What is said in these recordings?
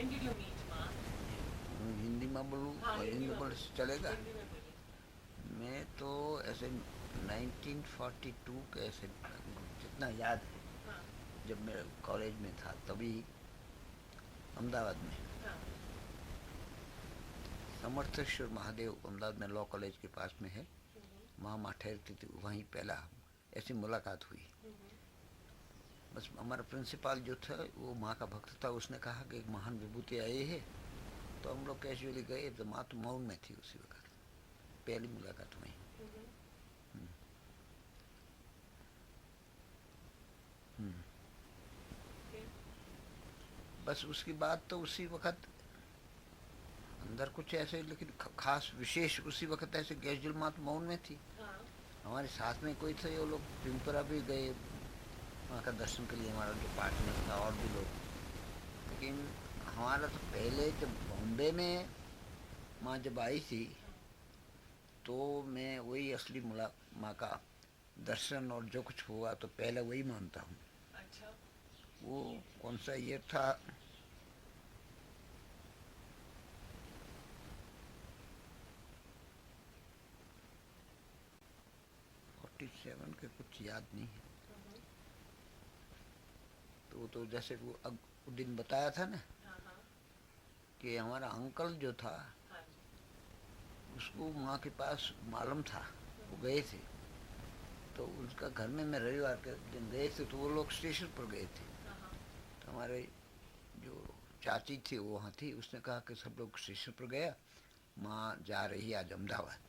When did you meet Ma? Hindi में बोलूँ हाँ, और हिंदी हिंदी में बोल बोलिए। चलेगा? हिंदी में बोलिए। मैं तो ऐसे 1942 के ऐसे जितना याद है, हाँ। जब मैं कॉलेज में था तभी अहमदाबाद में हाँ। समर्थेश्वर महादेव अहमदाबाद में लॉ कॉलेज के पास में है, हम्म। वहाँ माँ ठहरती थी, वहीं पहला ऐसी मुलाकात हुई। हम्म। बस हमारा प्रिंसिपल जो था वो माँ का भक्त था, उसने कहा कि एक महान विभूति आई है, तो हम लोग कैजुअली गए, तो माँ तो मौन में थी उसी वक्त, पहली मुलाकात वहीं। हम्म। हम्म, हम्म। फिर? बस उसकी बात तो उसी वक्त अंदर कुछ ऐसे, लेकिन खास विशेष उसी वक्त ऐसे कैजुअल माँ तो मौन में थी। हाँ। हमारे साथ में कोई थे, वो लोग पिंपरा भी गए वहाँ का दर्शन के लिए, हमारा जो पार्टनर था और भी लोग। लेकिन हमारा तो पहले जब बॉम्बे में माँ जब आई थी, हाँ। तो मैं वही असली मुला माँ का दर्शन और जो कुछ हुआ तो पहले वही मानता हूँ। अच्छा। वो कौन सा ईयर था, 47 के कुछ याद नहीं है। हम्म। तो जैसे वो दिन बताया था ना हाँ। हाँ। कि हमारा अंकल जो था हाँ जी। उसको माँ के पास मालूम था, वो हम्म। गए थे। तो उसका घर में मैं रविवार के दिन गए थे, तो वो लोग स्टेशन पर गए थे। हाँ। हाँ। तो हमारे जो चाची थी वो वहाँ थी, उसने कहा कि सब लोग स्टेशन पर गया, माँ जा रही है आज अहमदाबाद।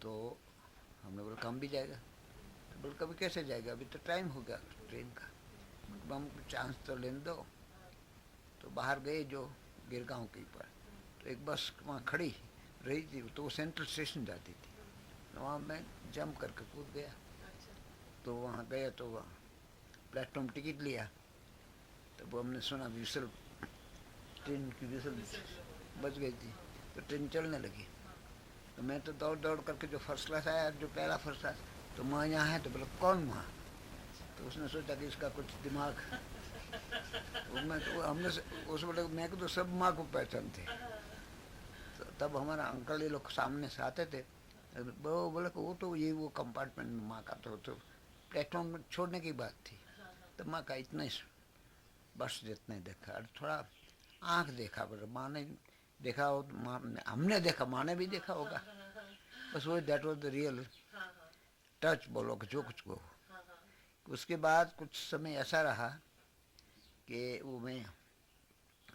तो हमने बोला हम भी जाएगा। तो बोले कभी कैसे जाएगा, अभी तो टाइम हो गया ट्रेन का। मतलब हमको चांस तो लेने दो। हाँ। तो बाहर गए जो गिरगांव के ऊपर, तो एक बस वहाँ खड़ी रही थी, तो वो सेंट्रल स्टेशन जाती थी। तो वहाँ मैं जंप करके कूद गया। अच्छा। तो वहाँ गया तो वहाँ प्लेटफॉर्म टिकट लिया, तो वो हमने सुना विसल, हाँ। ट्रेन की विसल विसल जो हो रही। हाँ। बज गई थी। हाँ। तो ट्रेन चलने लगी। हाँ। तो मैं तो दौड़ दौड़ करके जो फर्स्ट क्लास आया, जो पहला फर्स्ट क्लास, तो माँ यहाँ है, तो बोला कौन माँ। अच्छा। तो उसने सोचा कि इसका कुछ दिमाग, तो मैं तो हमने उस बोले मैं को तो सब माँ को पहचानते। हाँ। तो तब हमारा अंकल ये लोग सामने से आते थे, वो बोले कि वो तो ये वो कंपार्टमेंट में माँ का तो प्लेटफॉर्म में छोड़ने की बात थी। हाँ। हाँ। तो माँ का इतना ही बस जितने देखा, और थोड़ा आँख देखा, पर माँ ने देखा हो तो माँ हमने देखा, माँ ने भी देखा होगा। बस वही दैट वॉज द रियल हाँ। हाँ। टच, बोलो कि जो हाँ। कुछ कहो। हाँ। हाँ। उसके बाद कुछ समय ऐसा रहा कि वो मैं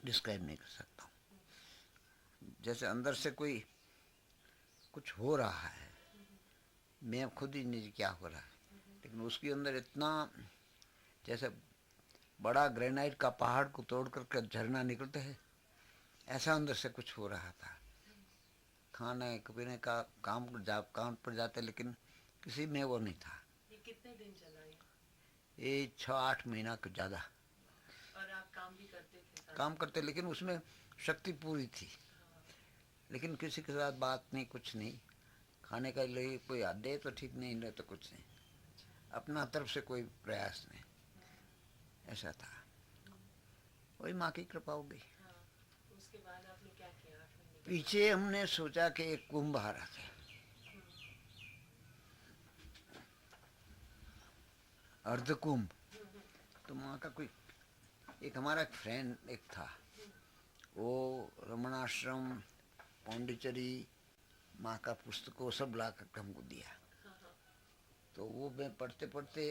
डिस्क्राइब नहीं कर सकता हूँ। जैसे अंदर से कोई कुछ हो रहा है, मैं खुद ही नहीं क्या हो रहा है, लेकिन उसके अंदर इतना, जैसे बड़ा ग्रेनाइट का पहाड़ को तोड़ करके झरना निकलते है, ऐसा अंदर से कुछ हो रहा था। खाने पीने का काम पर जाते, लेकिन किसी में वो नहीं था। ये कितने दिन चला ये? ये 6-8 महीना कुछ ज़्यादा और आप काम भी करते थे साथ काम में? करते, लेकिन उसमें शक्ति पूरी थी। हाँ। लेकिन किसी के साथ बात नहीं, कुछ नहीं। खाने का लिए कोई दे तो ठीक, नहीं रहे तो कुछ नहीं। अच्छा। अपना तरफ से कोई प्रयास नहीं, हाँ। ऐसा था। हम्म। वही माँ की कृपा हो गई। हाँ। उसके बाद आपने क्या किया 8 महीने के बाद? पीछे हमने सोचा कि एक कुंभ आ रहा था, हम्म। अर्धकुंभ। हम्म। तो माँ का कोई, एक हमारा एक फ्रेंड एक था, हम्म। वो रमणाश्रम, पौंडीचेरी, माँ का पुस्तकों सब ला कर हमको दिया। हाँ। हाँ। तो वो मैं पढ़ते पढ़ते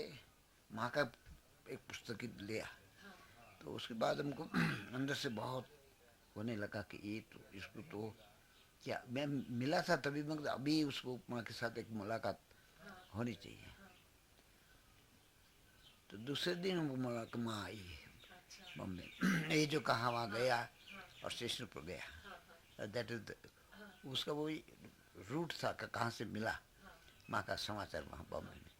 माँ का एक पुस्तक ही लिया। हाँ। तो उसके बाद हमको अंदर से बहुत होने लगा कि ये तो इसको तो क्या, मैं मिला था तभी, मगर अभी उसको माँ के साथ एक मुलाकात हाँ। होनी चाहिए। हाँ। तो दूसरे दिन वो मुलाकात माँ आई अच्छा। बम्बे, ये जो कहा वहाँ हाँ। गया हाँ। और स्टेशन पर हाँ। गया, दैट इज हाँ। उसका वही रूट था कि कहाँ से मिला हाँ। माँ का समाचार वहाँ बॉम्बे में।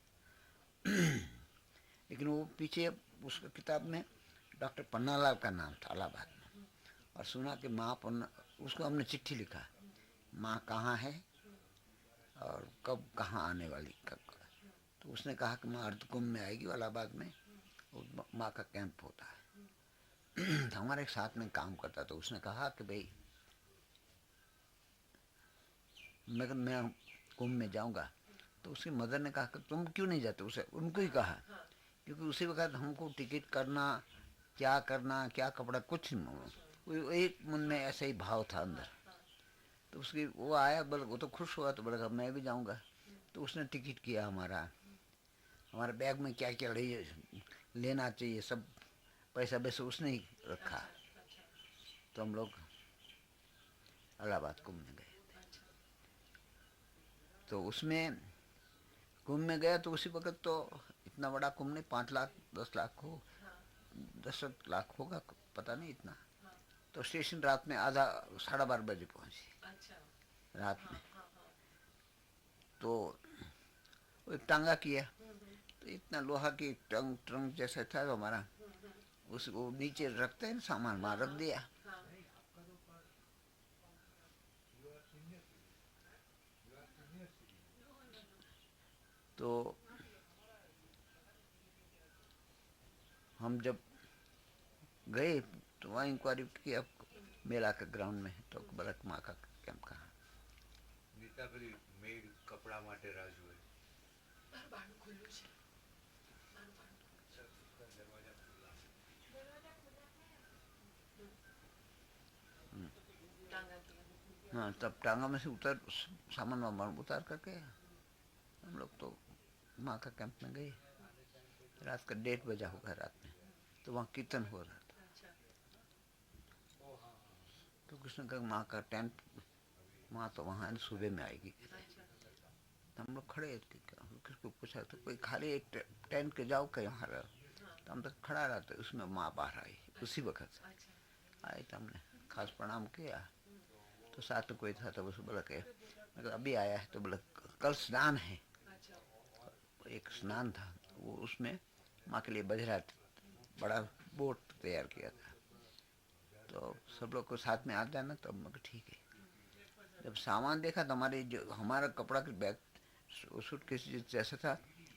लेकिन वो पीछे उसका किताब में डॉक्टर पन्नालाल का नाम था इलाहाबाद में, और सुना कि माँ पन्ना, उसको हमने चिट्ठी लिखा, माँ कहाँ है और कब कहाँ आने वाली कब। तो उसने कहा कि माँ अर्धकुंभ में आएगी इलाहाबाद में, वो माँ का कैंप होता है। हमारे एक साथ में काम करता तो उसने कहा कि भाई मैं कुंभ में जाऊंगा। तो उसकी मदर ने कहा कि तुम क्यों नहीं जाते, उसे उनको ही कहा, हाँ क्योंकि उसी वक्त हमको टिकट करना क्या कपड़ा कुछ नहीं मालूम। वो एक मन में ऐसा ही भाव था अंदर। तो उसकी वो आया, बोले वो तो खुश हुआ, तो बोला मैं भी जाऊंगा। तो उसने टिकट किया हमारा, हमारे बैग में क्या क्या लेना चाहिए सब पैसा वैसे उसने ही रखा। अच्छा अच्छा तो हम लोग इलाहाबाद कुंभ में गए। अच्छा तो उसमें कुंभ में गया तो उसी वक्त तो इतना बड़ा कुंभ नहीं, 5 लाख 10 लाख हो, हाँ 10 लाख होगा पता नहीं इतना। हाँ तो स्टेशन रात में आधा 12:30 बजे पहुंचे अच्छा रात हाँ में। हाँ हाँ तो वो एक टांगा किया, हम्म तो इतना लोहा की टंग ट्रंक जैसा था तो हमारा, उसको नीचे रखते हैं ना सामान, वहाँ रख दिया। हाँ तो हम जब गए तो वहाँ इंक्वायरी किया मेला के ग्राउंड में, तो बलक माँ का कैंप कहाँ। નીતા પેલી મેડ કપડા માટે રાહ જુએ. મારું ભાડું ખુલ્લું છે મારું ભાડું ખુલ્લું છે દરવાજા ખુલ્લા છે. टांगा किया हाँ, तब टांगा में से उतर सामान वामान उतार करके हम लोग तो माँ का कैंप में गए। रात का 1:30 होगा रात में, तो वहाँ कीर्तन हो रहा था। अच्छा तो कृष्ण का माँ का टेंट, माँ तो वहाँ सुबह में आएगी। अच्छा तो हम लोग खड़े थे, किसको पूछा तो कोई खाली एक टेंट के जाओ कहीं वहाँ रहो। तो हम तक खड़ा रहा, तो उसमें माँ बाहर आई उसी वक्त अच्छा आए। तो हमने खास प्रणाम किया। तो साथ में कोई था, तो उसे बोला कि मतलब अभी आया है, तो बोला कल स्नान है। अच्छा एक स्नान था, वो उसमें माँ के लिए बजरा बड़ा बोट तैयार किया था, तो सब लोग को साथ में आ जाना। तो हम लोग ठीक है। जब सामान देखा तो हमारे जो हमारा कपड़ा के बैग सूटकेस जैसा था,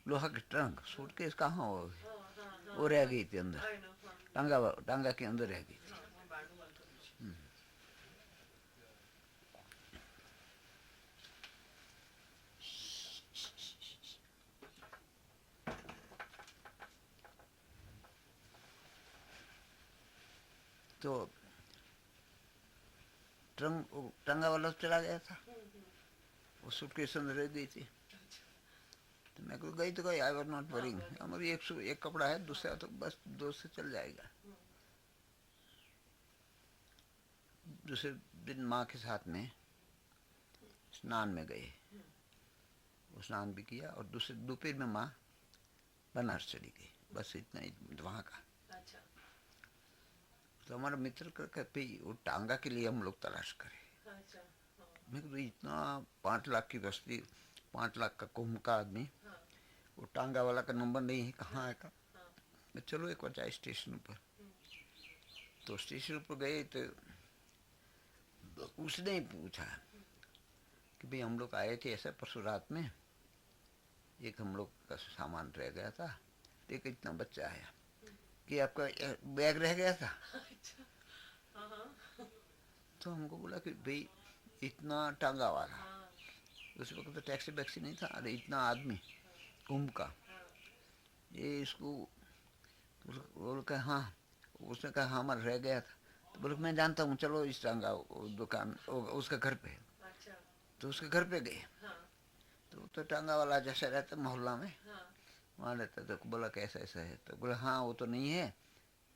लोहा के ट्रंक, सूटकेस कहाँ हो, हाँ हाँ हाँ वो रह गई थी अंदर, आई नो हाँ टांगा के अंदर रह गई थी। हाँ हाँ भाड़ું વાળું છે तो टांगा वाला चला गया था, वो सूटकेस अंदर रह गई थी। तो मैं को गई तो गई, आई वॉज नॉट वरिंग, हमारी एक कपड़ा है, दूसरा तो बस 2 से चल जाएगा। दूसरे दिन माँ के साथ में स्नान में गए, वो स्नान भी किया, और दूसरे दोपहर में माँ बनारस चली गई। बस इतना ही वहाँ का। अच्छा तो हमारा मित्र कहते भाई वो टांगा के लिए हम लोग तलाश करें। अच्छा हाँ मैं तो इतना 5 लाख की बस्ती, 5 लाख का कुंभ का आदमी, हाँ वो टांगा वाला का नंबर नहीं है, कहाँ है का। हाँ मैं चलो एक बार जाए स्टेशन पर। तो स्टेशन पर गए तो उसने ही पूछा कि भाई हम लोग आए थे ऐसा परसों रात में, एक हम लोग का सामान रह गया था, तो एक इतना बच्चा आया कि आपका बैग रह गया था। अच्छा हाँ हाँ तो हमको बोला कि भाई इतना टांगा वाला, हाँ उस वक्त तो टैक्सी वैक्सी नहीं था, अरे इतना आदमी कुंभ का, हाँ ये इसको बोल के हाँ, उसने कहा हाँ हमारा रह गया था। तो बोले मैं जानता हूँ, चलो इस टांगा दुकान उसका घर पे। अच्छा तो उसके घर पे गए, हाँ तो वो तो टांगा वाला जैसा रहता मोहल्ला में हाँ वहाँ रहता। तो बोला कैसा ऐसा है, तो बोला हाँ वो तो नहीं है,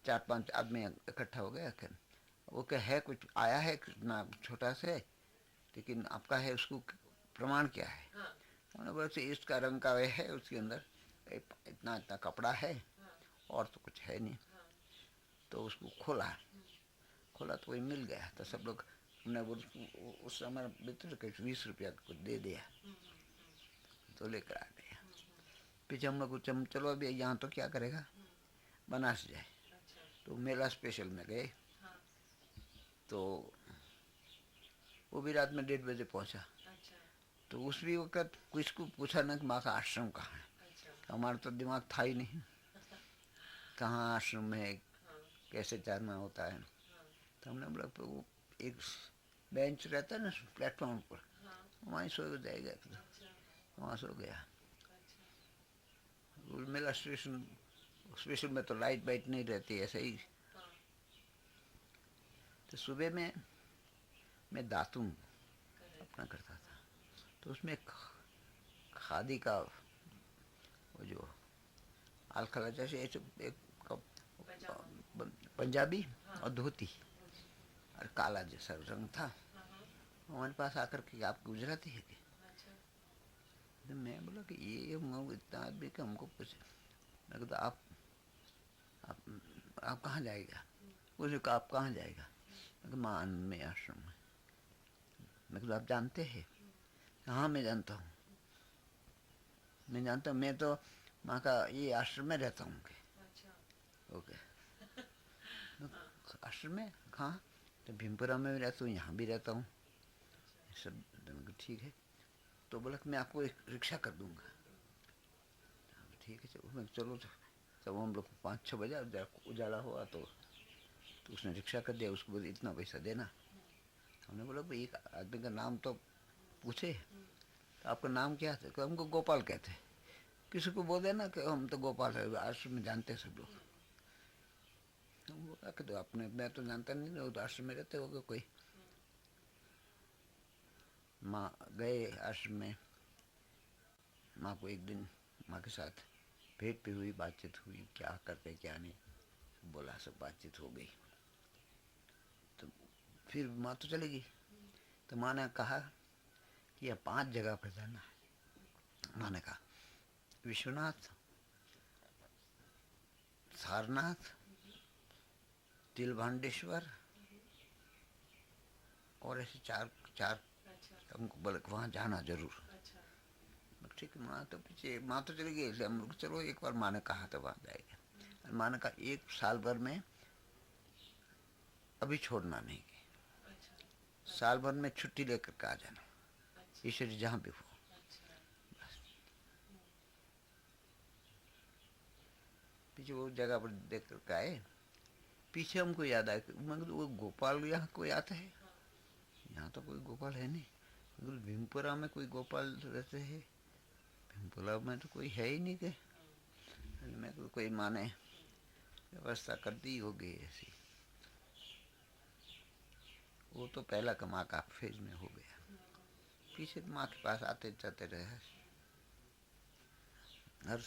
4-5 आदमी इकट्ठा हो गया। वो क्या है, कुछ आया है ना छोटा से, लेकिन आपका है, उसको प्रमाण क्या है। हाँ उन्होंने बोला इसका रंग का वे है, उसके अंदर इतना इतना कपड़ा है, हाँ और तो कुछ है नहीं। हाँ तो उसको खोला तो वही मिल गया। तो सब लोग हमने उस समय मित्र के 20 रुपया कुछ दे दिया, तो लेकर आ गया। पीछे हम लोग चलो अभी यहाँ तो क्या करेगा, बनारस जाए। अच्छा तो मेला स्पेशल में गए, हाँ तो वो भी रात में 1:30 बजे पहुँचा। अच्छा तो उस भी वक्त किसको पूछा ना कि माँ का आश्रम कहाँ है। अच्छा तो हमारा तो दिमाग था ही नहीं, कहाँ आश्रम है, हाँ कैसे चढ़ना होता है। हाँ तो हमने बोला तो वो एक बेंच रहता है ना प्लेटफॉर्म पर, हाँ वहीं सो जाएगा एकदम। अच्छा वहाँ सो गया। अच्छा उर्मिला स्टेशन स्टेशन में तो लाइट वाइट नहीं रहती, ऐसे ही। हाँ तो सुबह में मैं दातुन करेक्ट अपना करता था, तो उसमें खादी का वो जो आलखला जैसे ऐसे एक पैजामा पंजाबी हाँ और धोती धोती और काला जैसा रंग था। हाँ हाँ हमारे पास आकर के आप गुजराती है क्या? अच्छा तो मैं बोला कि ये हम इतना आदमी का हमको पूछे। मैं कहता आप कहाँ जाएगा? मुझे कहा आप कहाँ जाएगा? मैं कहा मान में आश्रम में। मैं कहता आप जानते हैं? हाँ मैं जानता हूँ, मैं जानता हूँ, मैं तो माँ का ये आश्रम में रहता हूँ। अच्छा ओके, आश्रम में कहाँ? तो भीमपुरा में भी रहता हूँ, यहाँ भी रहता हूँ सब। ठीक है। तो बोला कि मैं आपको एक रिक्शा कर दूंगा। ठीक है चलो। मैं चलो तब हम लोग 5-6 बजे उजाला हुआ तो उसने रिक्शा कर दिया। उसको बोले इतना पैसा देना। हमने बोला भाई एक आदमी का नाम तो पूछे, तो आपका नाम क्या था? हमको गोपाल कहते हैं। किसी को बोल देना कि हम तो गोपाल है, आश्रम में जानते हैं सब लोग। हम बोला कि तो आपने, मैं तो जानता नहीं, वो तो आश्रम में रहते होगे कोई। माँ गए आश्रम में। माँ को एक दिन माँ के साथ भेंट भी हुई, बातचीत हुई, क्या करते क्या नहीं बोला, सब बातचीत हो गई। तो फिर माँ तो चली गई। तो माँ ने कहा कि यह 5 जगह पर जाना है। माँ ने कहा विश्वनाथ, सारनाथ, तिलभांडेश्वर और ऐसे चार चार अच्छा हमको बोले वहाँ जाना जरूर। अच्छा ठीक है। माँ तो पीछे, माँ तो चली गई, इसलिए हम लोग चलो एक बार माँ ने कहा तो वहाँ जाएगा। और माँ ने कहा 1 साल भर में अभी छोड़ना नहीं, अच्छा साल भर में छुट्टी लेकर के आ जाना, अच्छा ईश्वर जहाँ भी हो। अच्छा पीछे वो जगह पर देख कर के आए। पीछे हमको याद आया, मैं बोला वो गोपाल यहाँ कोई आता है? हाँ यहाँ तो कोई गोपाल है नहीं। मैं बोला भीमपुरा में कोई गोपाल रहते हैं? भीमपुरा में तो कोई है ही नहीं के। मैं तो कोई माने व्यवस्था कर दी होगी ऐसी। वो तो पहला का माँ का फेज में हो गया। पीछे तो माँ के पास आते जाते रहे। हर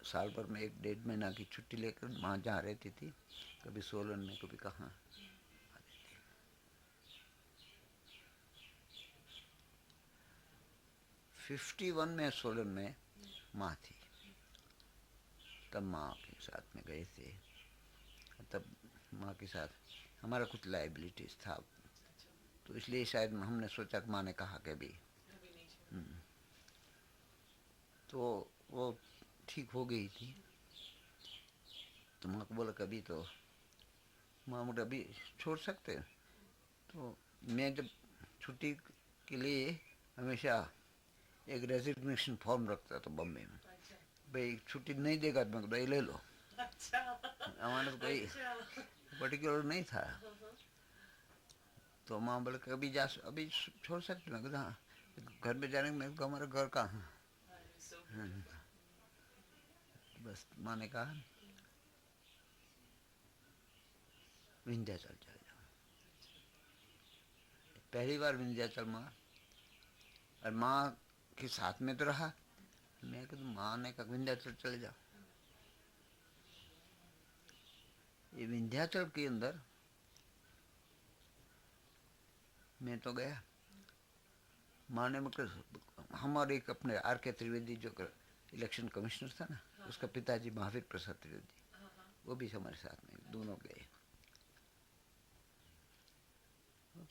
साल भर में 1-1.5 महीना की छुट्टी लेकर माँ जहाँ रहती थी, कभी सोलन में कभी कहाँ। 51 में सोलन में माँ थी, तब माँ के साथ में गए थे। तब माँ के साथ हमारा कुछ लाइबिलिटीज था, तो इसलिए शायद हमने सोचा कि माँ ने कहा कि भी अभी नहीं छोड़ा तो वो ठीक हो गई थी। तो माँ को बोला कभी तो माँ मुझे अभी छोड़ सकते हैं। तो मैं जब छुट्टी के लिए हमेशा एक रेजिग्नेशन फॉर्म रखता था बम्बे में। अच्छा भाई छुट्टी नहीं देगा तो मैं ले लो। अच्छा हमारा तो कोई अच्छा पर्टिकुलर नहीं था। हाँ हाँ तो माँ बोले कभी जा अभी छोड़ सकते। मैं कहता हाँ। घर में जाने में हमारा घर कहाँ? सो बस माँ ने कहा विंध्याचल चले जाओ। पहली बार विंध्याचल माँ, और माँ के साथ में तो रहा। मैं कहता माँ ने कहा विंध्याचल चले जाओ। ये विंध्याचल के अंदर मैं तो गया। माँ ने मतलब हमारे एक अपने R.K. त्रिवेदी जो इलेक्शन कमिश्नर था ना, उसका पिताजी महावीर प्रसाद त्रिवेदी, हाँ हाँ वो भी हमारे साथ में, दोनों गए।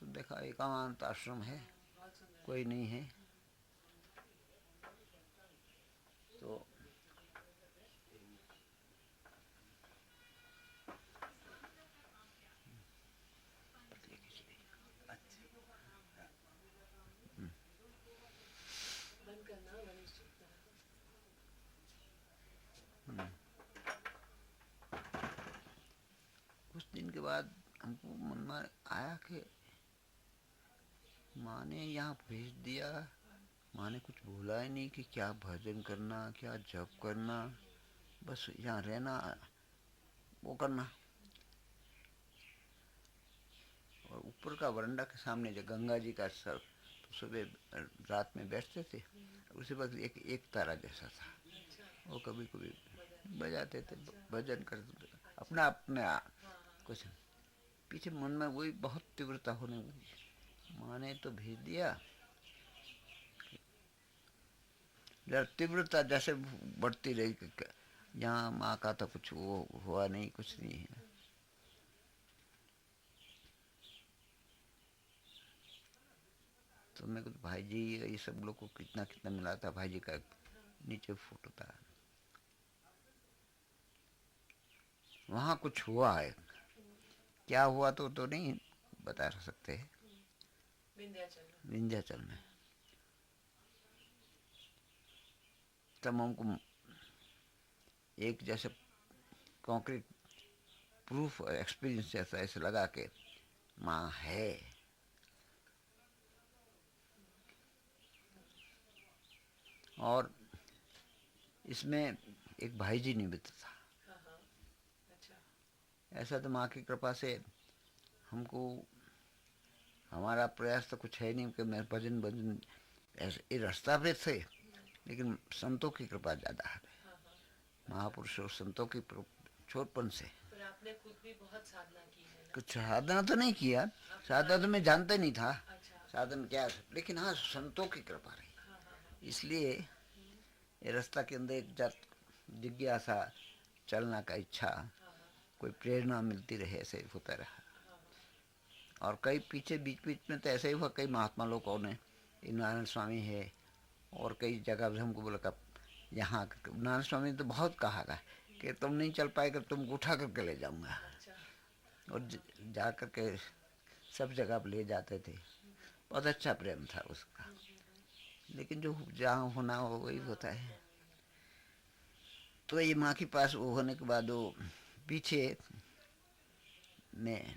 तो देखा एकांत आश्रम है, बहुत सुंदर कोई नहीं है। तो बंद करना गणेश जी हम्म, हमको मन में आया कि माँ ने यहाँ भेज दिया, माँ ने कुछ बोला ही नहीं कि क्या भजन करना, क्या जप करना, बस यहाँ रहना, वो करना। और ऊपर का वरंडा के सामने जो गंगा जी का सर, तो सुबह रात में बैठते थे, उसी वक्त एक तारा जैसा था, अच्छा। वो कभी कभी बजाते थे, अच्छा। भजन करते थे अपना अपने कुछ पीछे मन में वही बहुत तीव्रता होने लगी। माँ ने तो भेज दिया, जरा तीव्रता जैसे बढ़ती रही कि यहाँ माँ का तो कुछ वो हुआ नहीं, कुछ नहीं है। तो मेरे को भाई जी ये सब लोग को कितना कितना मिला था, भाई जी का नीचे फोटो था। वहाँ कुछ हुआ है, क्या हुआ तो नहीं बता सकते। विंध्याचल में तब हमको एक जैसे कॉन्क्रीट प्रूफ एक्सपीरियंस जैसा ऐसे लगा के माँ है। और इसमें एक भाई जी निमित्त था। अच्छा। ऐसा तो माँ की कृपा से हमको, हमारा प्रयास तो कुछ है नहीं कि मैं भजन भजन ऐसे ये रास्ता पे थे, लेकिन संतों की कृपा ज़्यादा है, महापुरुषों संतों की छोटपन से। पर आपने खुद भी बहुत साधना की है ना? कुछ साधना तो नहीं किया, साधना तो मैं जानता नहीं था अच्छा। साधन क्या है, लेकिन हाँ संतों की कृपा रही, इसलिए ये रास्ता के अंदर एक जिज्ञासा, चलना का इच्छा, कोई प्रेरणा मिलती रहे, ऐसे होता रहा। और कई पीछे बीच बीच में तो ऐसे ही हुआ, कई महात्मा लोगों ने, नारायण स्वामी है और कई जगह भी हमको बोला यहाँ नारायण स्वामी ने तो बहुत कहा था कि तुम नहीं चल पाएगा, तुमको उठा करके ले जाऊंगा। और जा करके सब जगह ले जाते थे, बहुत अच्छा प्रेम था उसका। लेकिन जो जहाँ होना हो वही होता है। तो ये माँ के पास वो होने के बाद वो पीछे में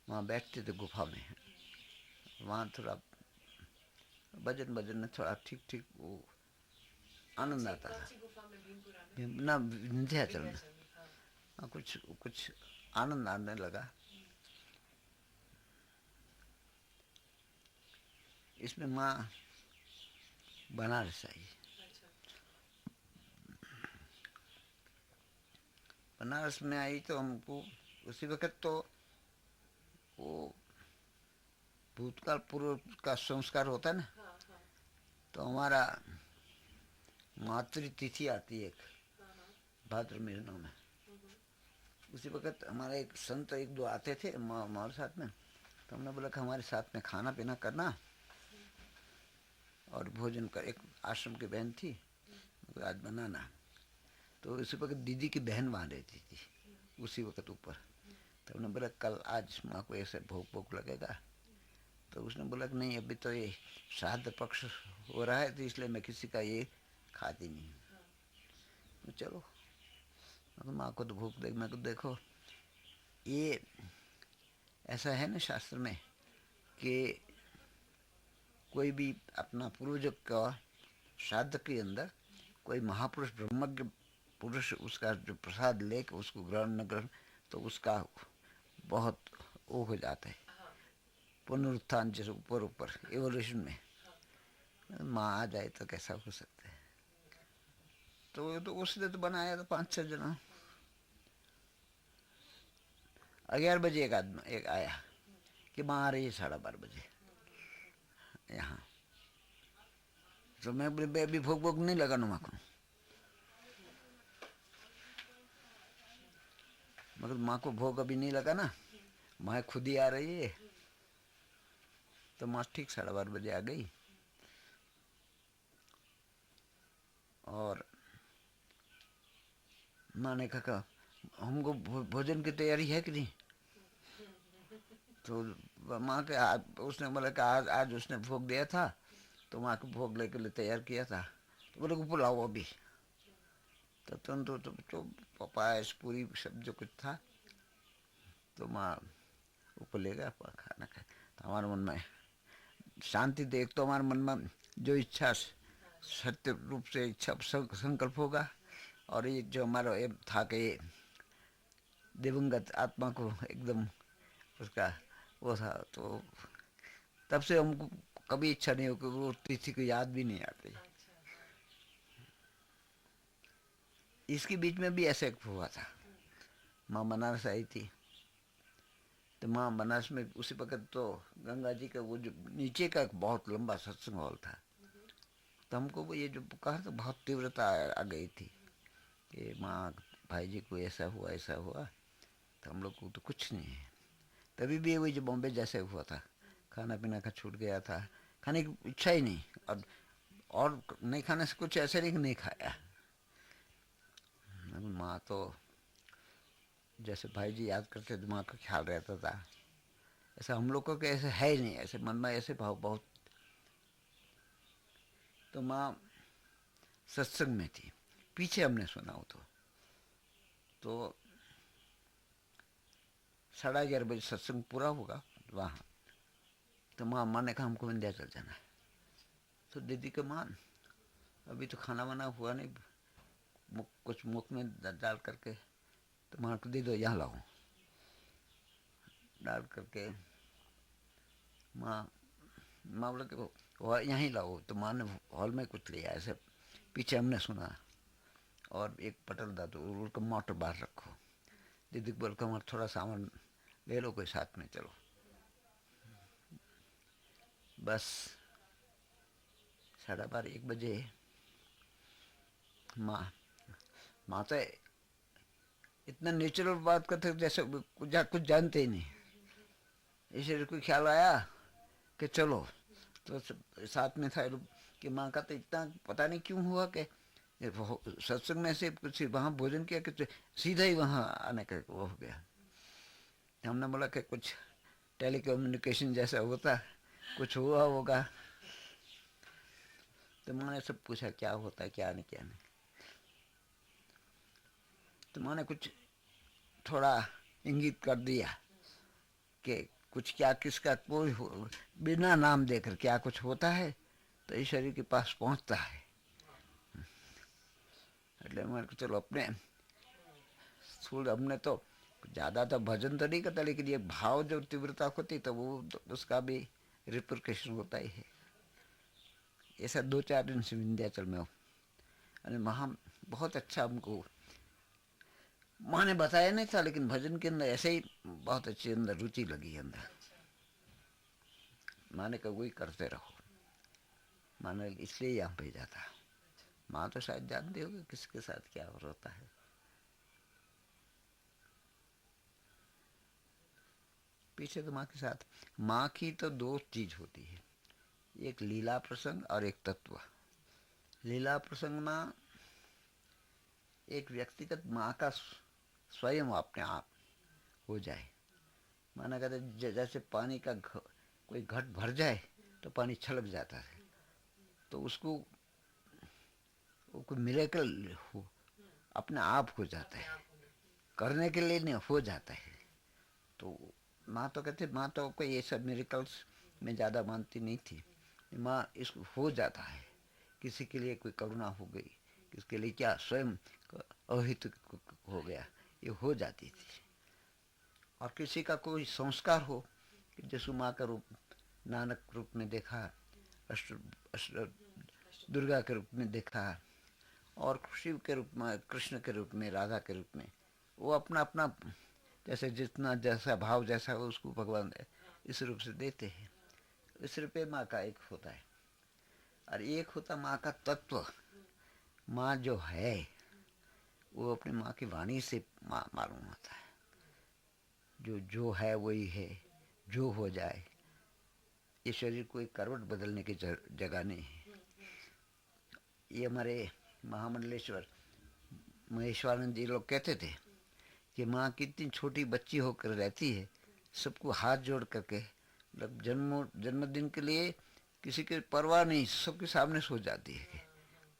वहाँ बैठते थे गुफा में, वहाँ थोड़ा भजन भजन में थोड़ा ठीक ठीक वो आनंद आता था। ना विंध्याचल में कुछ कुछ आनंद आने लगा। इसमें माँ बनारस आई। बनारस में आई तो हमको उसी वक़्त तो वो भूतकाल पूर्व का संस्कार होता है ना, तो हमारा मातृतिथि आती है एक भाद्र महीनों में। उसी वक़्त हमारा एक संत एक दो आते थे हमारे साथ में, तो हमने बोला कि हमारे साथ में खाना पीना करना और भोजन कर। एक आश्रम की बहन थी, आज बनाना। तो उसी वक्त दीदी की बहन वहाँ रहती थी उसी वक्त ऊपर। तो हमने बोला कल आज माँ को ऐसे भोग भोग लगेगा। तो उसने बोला कि नहीं अभी तो ये श्राद्ध पक्ष हो रहा है, तो इसलिए मैं किसी का ये खाती नहीं हूँ। तो चलो माँ को तो भूख देख, मैं को देखो ये ऐसा है ना शास्त्र में कि कोई भी अपना पूर्वज का श्राद्ध के अंदर कोई महापुरुष ब्रह्मज्ञ पुरुष उसका जो प्रसाद लेकर उसको ग्रहण न ग्रहण, तो उसका बहुत वो हो जाता है पुनरुत्थान, जैसे ऊपर ऊपर एवोल्यूशन में माँ आ जाए तो कैसा हो सकता है। तो उसने तो बनाया था 5-6 जना। 11 बजे एक आदमी एक आया कि माँ आ रही है 12:30 बजे यहाँ। तो मैं अभी भोग भोग नहीं लगाना माँ को, मगर माँ को भोग अभी नहीं लगा ना, माँ खुद ही आ रही है। तो माँ ठीक 12:30 बजे आ गई और माँ ने कहा हमको भोजन की तैयारी है कि नहीं। तो माँ के उसने बोला कि आज उसने भोग दिया था, तो माँ को भोग लेके लिए तैयार किया था। तो बोले को बुलाओ अभी। तो पायस पूरी सब जो कुछ था, तो माँ ऊपर ले गया खाना खाए। तो हमारे मन में शांति, तो एक तो हमारे मन में जो इच्छा सत्य रूप से इच्छा संकल्प होगा, और ये जो हमारा ये था कि दिवंगत आत्मा को एकदम उसका वो था, तो तब से हमको कभी इच्छा नहीं हो कि वो तिथि को याद भी नहीं आती। इसके बीच में भी ऐसे हुआ था, माँ बनारस आई थी, तो माँ बनारस में उसी वक्त तो गंगा जी का वो जो नीचे का बहुत लंबा सत्संग हॉल था, तो हमको वो ये जो पुकार तो बहुत तीव्रता आ गई थी कि माँ भाई जी को ऐसा हुआ ऐसा हुआ। तो हम लोग को तो कुछ नहीं है। तभी भी वही जो बॉम्बे जैसे हुआ था, खाना पीना का छूट गया था, खाने की इच्छा ही नहीं, और नहीं खाने से कुछ ऐसे नहीं कि नहीं खाया। माँ तो जैसे भाई जी याद करते दिमाग का ख्याल रहता था, ऐसा हम लोग को कि ऐसे है ही नहीं, ऐसे मन में ऐसे भाव बहुत। तो माँ सत्संग में थी, पीछे हमने सुना हो तो 11:30 बजे सत्संग पूरा होगा वहाँ। तो माँ ने कहा हमको विंध्याचल जाना है। तो दीदी के माँ अभी तो खाना वाना हुआ नहीं, कुछ मुख में डाल करके, तो माँ को दे दो, यहाँ लाओ। डाल करके माँ बोले कि वो यहीं लाओ। तो माँ ने हॉल में कुछ लिया ऐसे, पीछे हमने सुना, और एक पटल दा तो उसका मोटर बाहर रखो। दीदी को बोल कर थोड़ा सामान ले लो, कोई साथ में चलो। बस 12:30-1 बजे माँ तो इतना नेचुरल बात करते जैसे कुछ जानते ही नहीं। इसलिए कोई ख्याल आया कि चलो, तो साथ में था कि माँ का तो इतना पता नहीं क्यों हुआ कि सत्संग में से कुछ वहाँ भोजन किया कि सीधा ही वहाँ आने का वो हो गया। हमने बोला कि कुछ टेलीकम्युनिकेशन जैसा होता, कुछ हुआ होगा। तो माँ ने सब पूछा क्या होता है क्या नहीं क्या नहीं। तो माँ ने कुछ थोड़ा इंगित कर दिया कि कुछ क्या किसका कोई बिना नाम देकर क्या कुछ होता है तो ईश्वरी के पास पहुंचता है। એટલે मैं चलो अपने थोड़ा हमने तो ज़्यादा तो भजन तो नहीं करता, लेकिन ये भाव जो तीव्रता होती तो वो तो उसका भी रिप्रिकेशन होता ही है। ऐसा 2-4 दिन से विंध्याचल में हो, अरे वहाँ बहुत अच्छा हमको माँ ने बताया नहीं था, लेकिन भजन के अंदर ऐसे ही बहुत अच्छी अंदर रुचि लगी अंदर। माँ ने कहा वही करते रहो, माँ ने इसलिए यहाँ भेजा था। माँ तो शायद जानते होगे किसके साथ क्या होता है। पीछे तो माँ के साथ, माँ की तो 2 चीज होती है, एक लीला प्रसंग और एक तत्व। लीला प्रसंग में एक व्यक्तिगत माँ का स्वयं अपने आप हो जाए। माना कहते जैसे पानी का कोई घट भर जाए तो पानी छलक जाता है, तो उसको वो कोई मिरेकल हो अपने आप हो जाता है, करने के लिए नहीं हो जाता है। तो माँ तो कहते, माँ तो कोई ये सब मिरेकल्स में ज़्यादा मानती नहीं थी। माँ इसको हो जाता है, किसी के लिए कोई करुणा हो गई, किसके लिए क्या स्वयं अहित हो गया, ये हो जाती थी। और किसी का कोई संस्कार हो, जैसे माँ का रूप नानक रूप में देखा, दुर्गा के रूप में देखा, और शिव के रूप में, कृष्ण के रूप में, राधा के रूप में, वो अपना अपना जैसे जितना जैसा भाव जैसा हो उसको भगवान इस रूप से देते हैं। इस रूप में माँ का एक होता है, और एक होता माँ का तत्व। माँ जो है वो अपनी माँ की वाणी से मालूम होता है, जो है वही है, जो हो जाए। ये शरीर कोई करवट बदलने की जगह नहीं है। ये हमारे महामंडलेश्वर महेश्वरानंद जी लोग कहते थे कि माँ कितनी छोटी बच्ची होकर रहती है, सबको हाथ जोड़ करके, मतलब जन्मदिन के लिए किसी की परवाह नहीं, सबके सामने सो जाती है।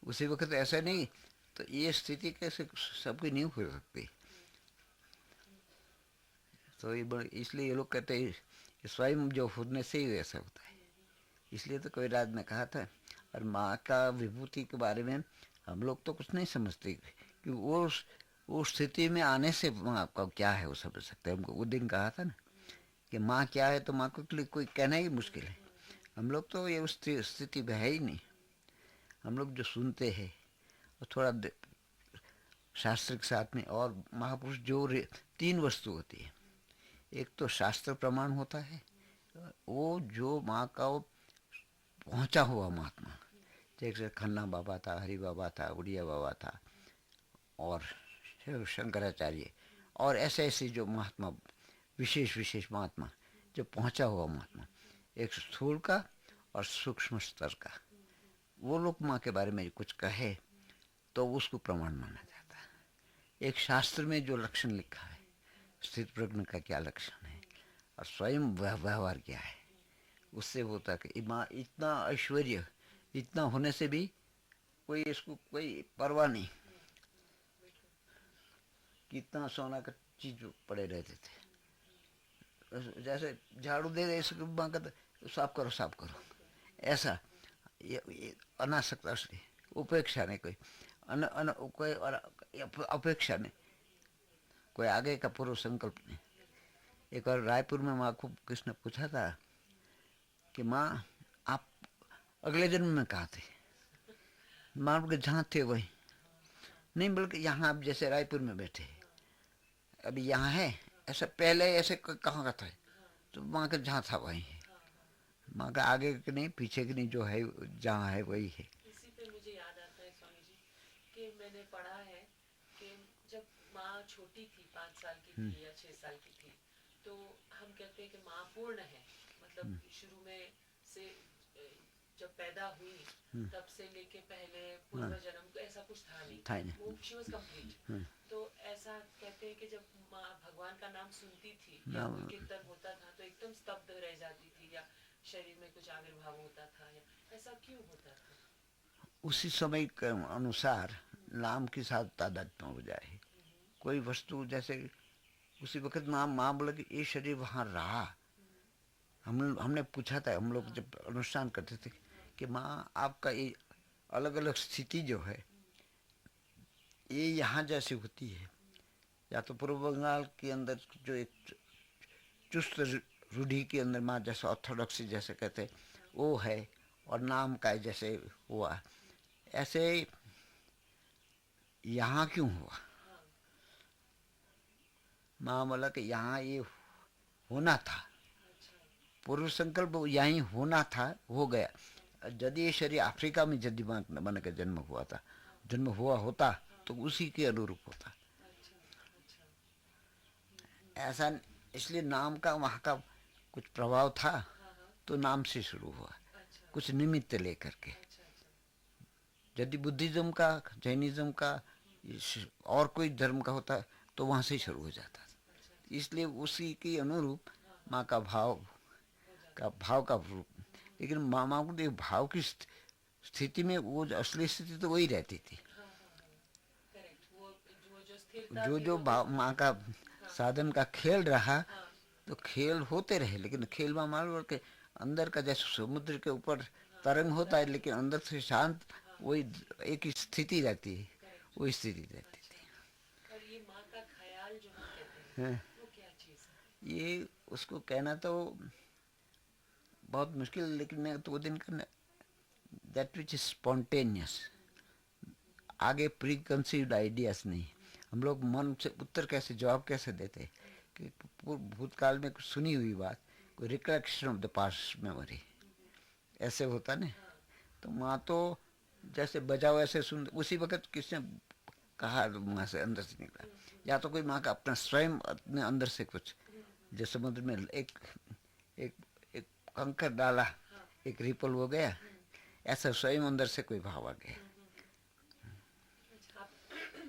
उसी वक्त ऐसा नहीं, तो ये स्थिति कैसे सबकी नहीं हो सकती। तो ये इसलिए ये लोग कहते हैं कि स्वयं जो होने से ही ऐसा होता है। इसलिए तो कविराज ने कहा था, और माँ का विभूति के बारे में हम लोग तो कुछ नहीं समझते कि वो स्थिति में आने से माँ का क्या है वो समझ सकते हैं। हमको वो दिन कहा था ना कि माँ क्या है, तो माँ को लिए कोई कहना ही मुश्किल है। हम लोग तो ये उस स्थिति में है ही नहीं। हम लोग जो सुनते हैं और थोड़ा शास्त्र के साथ में, और महापुरुष जो 3 वस्तु होती है। एक तो शास्त्र प्रमाण होता है, वो जो माँ का वो पहुँचा हुआ महात्मा, जैसे खन्ना बाबा था, हरि बाबा था, उड़िया बाबा था, और शंकराचार्य, और ऐसे ऐसे जो महात्मा, विशेष विशेष महात्मा जो पहुँचा हुआ महात्मा, एक स्थूल का और सूक्ष्म स्तर का, वो लोग माँ के बारे में कुछ कहे तो उसको प्रमाण माना जाता है। एक शास्त्र में जो लक्षण लिखा है, स्थित प्रज्ञ का क्या लक्षण है और स्वयं व्यवहार क्या है, उससे होता कि माँ इतना ऐश्वर्य, इतना होने से भी कोई इसको कोई परवाह नहीं, कितना सोना का चीज पड़े रहते थे, जैसे झाड़ू दे रहे इसको माँ कहते साफ करो साफ करो, ऐसा ये अनासक्ता से उपेक्षा नहीं, कोई कोई अपेक्षा नहीं, कोई आगे का पूर्व संकल्प नहीं। एक बार रायपुर में माँ को किसने पूछा था कि माँ आप अगले जन्म में कहाँ थे? माँ बोले जहाँ थे वही नहीं, बल्कि यहाँ आप जैसे रायपुर में बैठे अभी यहाँ है, ऐसा पहले ऐसे कहाँ का था? तो माँ का जहाँ था वही है। माँ का आगे की नहीं पीछे की नहीं, जो है जहाँ है वही है। इसी पे मुझे याद आता है स्वामी जी कि मैंने पढ़ा है कि जब माँ छोटी थी, 5 साल की थी या 6 साल की थी, तो हम कहते हैं कि माँ पूर्ण है, मतलब शुरू में से जब पैदा हुई तब से लेके पहले पूर्व जन्म तो ऐसा कुछ था नहीं, वो शी वाज कंप्लीट। तो ऐसा कहते हैं कि जब माँ भगवान का नाम सुनती थी या कोई कीर्तन होता था तो एकदम स्तब्ध रह जाती थी, या शरीर में कुछ आविर्भाव होता था, या ऐसा क्यों होता था? उसी समय के अनुसार नाम की साथ तादाद में हो जाए कोई वस्तु, जैसे उसी वक्त माँ बोले कि ये शरीर वहाँ रहा। हमने पूछा था, हम लोग जब अनुष्ठान करते थे कि माँ आपका ये अलग अलग स्थिति जो है ये यहाँ जैसी होती है, या तो पूर्व बंगाल के अंदर जो एक चुस्त रूढ़ी के अंदर माँ जैसे ऑर्थोडॉक्सी जैसे कहते वो है, और नाम का जैसे हुआ, ऐसे यहाँ क्यों हुआ? माँ बोला कि यहाँ ये होना था, पूर्व संकल्प यहीं होना था, हो गया। यदि ये शरीर अफ्रीका में यदि बन के जन्म हुआ होता तो उसी के अनुरूप होता। ऐसा इसलिए नाम का वहाँ का कुछ प्रभाव था तो नाम से शुरू हुआ, कुछ निमित्त लेकर के। यदि बुद्धिज्म का, जैनिज्म का, और कोई धर्म का होता तो वहाँ से शुरू हो जाता। इसलिए उसी के अनुरूप माँ का भाव का रूप। लेकिन मामा को देख भाव की स्थिति में वो असली स्थिति तो वही रहती थी। जो भाव माँ का साधन का खेल रहा तो खेल होते रहे, लेकिन खेल में मालूम के अंदर का जैसे समुद्र के ऊपर तरंग होता है लेकिन अंदर से शांत वही एक स्थिति रहती है, वही स्थिति रहती थी। और ये माँ का ख्याल जो हम कहते हैं वो क्या चीज़ है? ये उसको कहना तो बहुत मुश्किल, लेकिन मैं तो वो दिन करना दैट विच इज स्पॉन्टेनियस, आगे प्री कंसीव्ड आइडियाज नहीं। हम लोग मन से उत्तर कैसे, जवाब कैसे देते कि भूतकाल में कुछ सुनी हुई बात, कोई recollection of the past memory ऐसे होता ना। तो माँ तो जैसे बजाओ ऐसे सुन, उसी वक्त किसने कहा माँ से अंदर से निकला, या तो कोई माँ का अपना स्वयं अपने अंदर से कुछ, जैसे समुद्र में एक कंकर डाला, एक रिपल हो गया, ऐसा स्वयं अंदर से कोई भाव आ गया।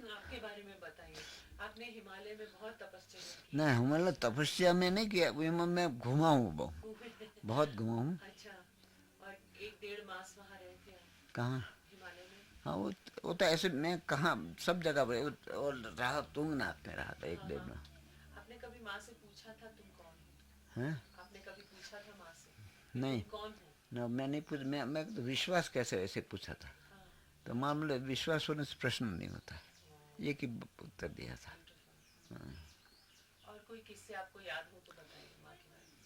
आपके बारे में बताइए, आपने हिमालय में बहुत तपस्या की? नहीं, हिमालय तपस्या में नहीं किया, मैं घुमा हूँ, बहुत घुमा हूँ। अच्छा, और 1-1.5 मास वहाँ रहे थे आप? कहाँ? हिमालय में? हाँ, वो तो ऐसे मैं कहाँ सब जगह पर, और रहा तुंगनाथ में रहा था 1-1.5 माह। आपने कभी माँ से पूछा था तुम कौन हो? हैं? आपने कभी पूछा था माँ से कि नहीं तुम कौन हो? ना, मैं नहीं पूछ, मैं तो विश्वास कैसे ऐसे पूछा था, हाँ, तो मामले विश्वास होने से प्रश्न नहीं होता है, ये कि उत्तर दिया था। wonderful। और कोई किस्से आपको याद हो तो बताइए माँ के बारे में।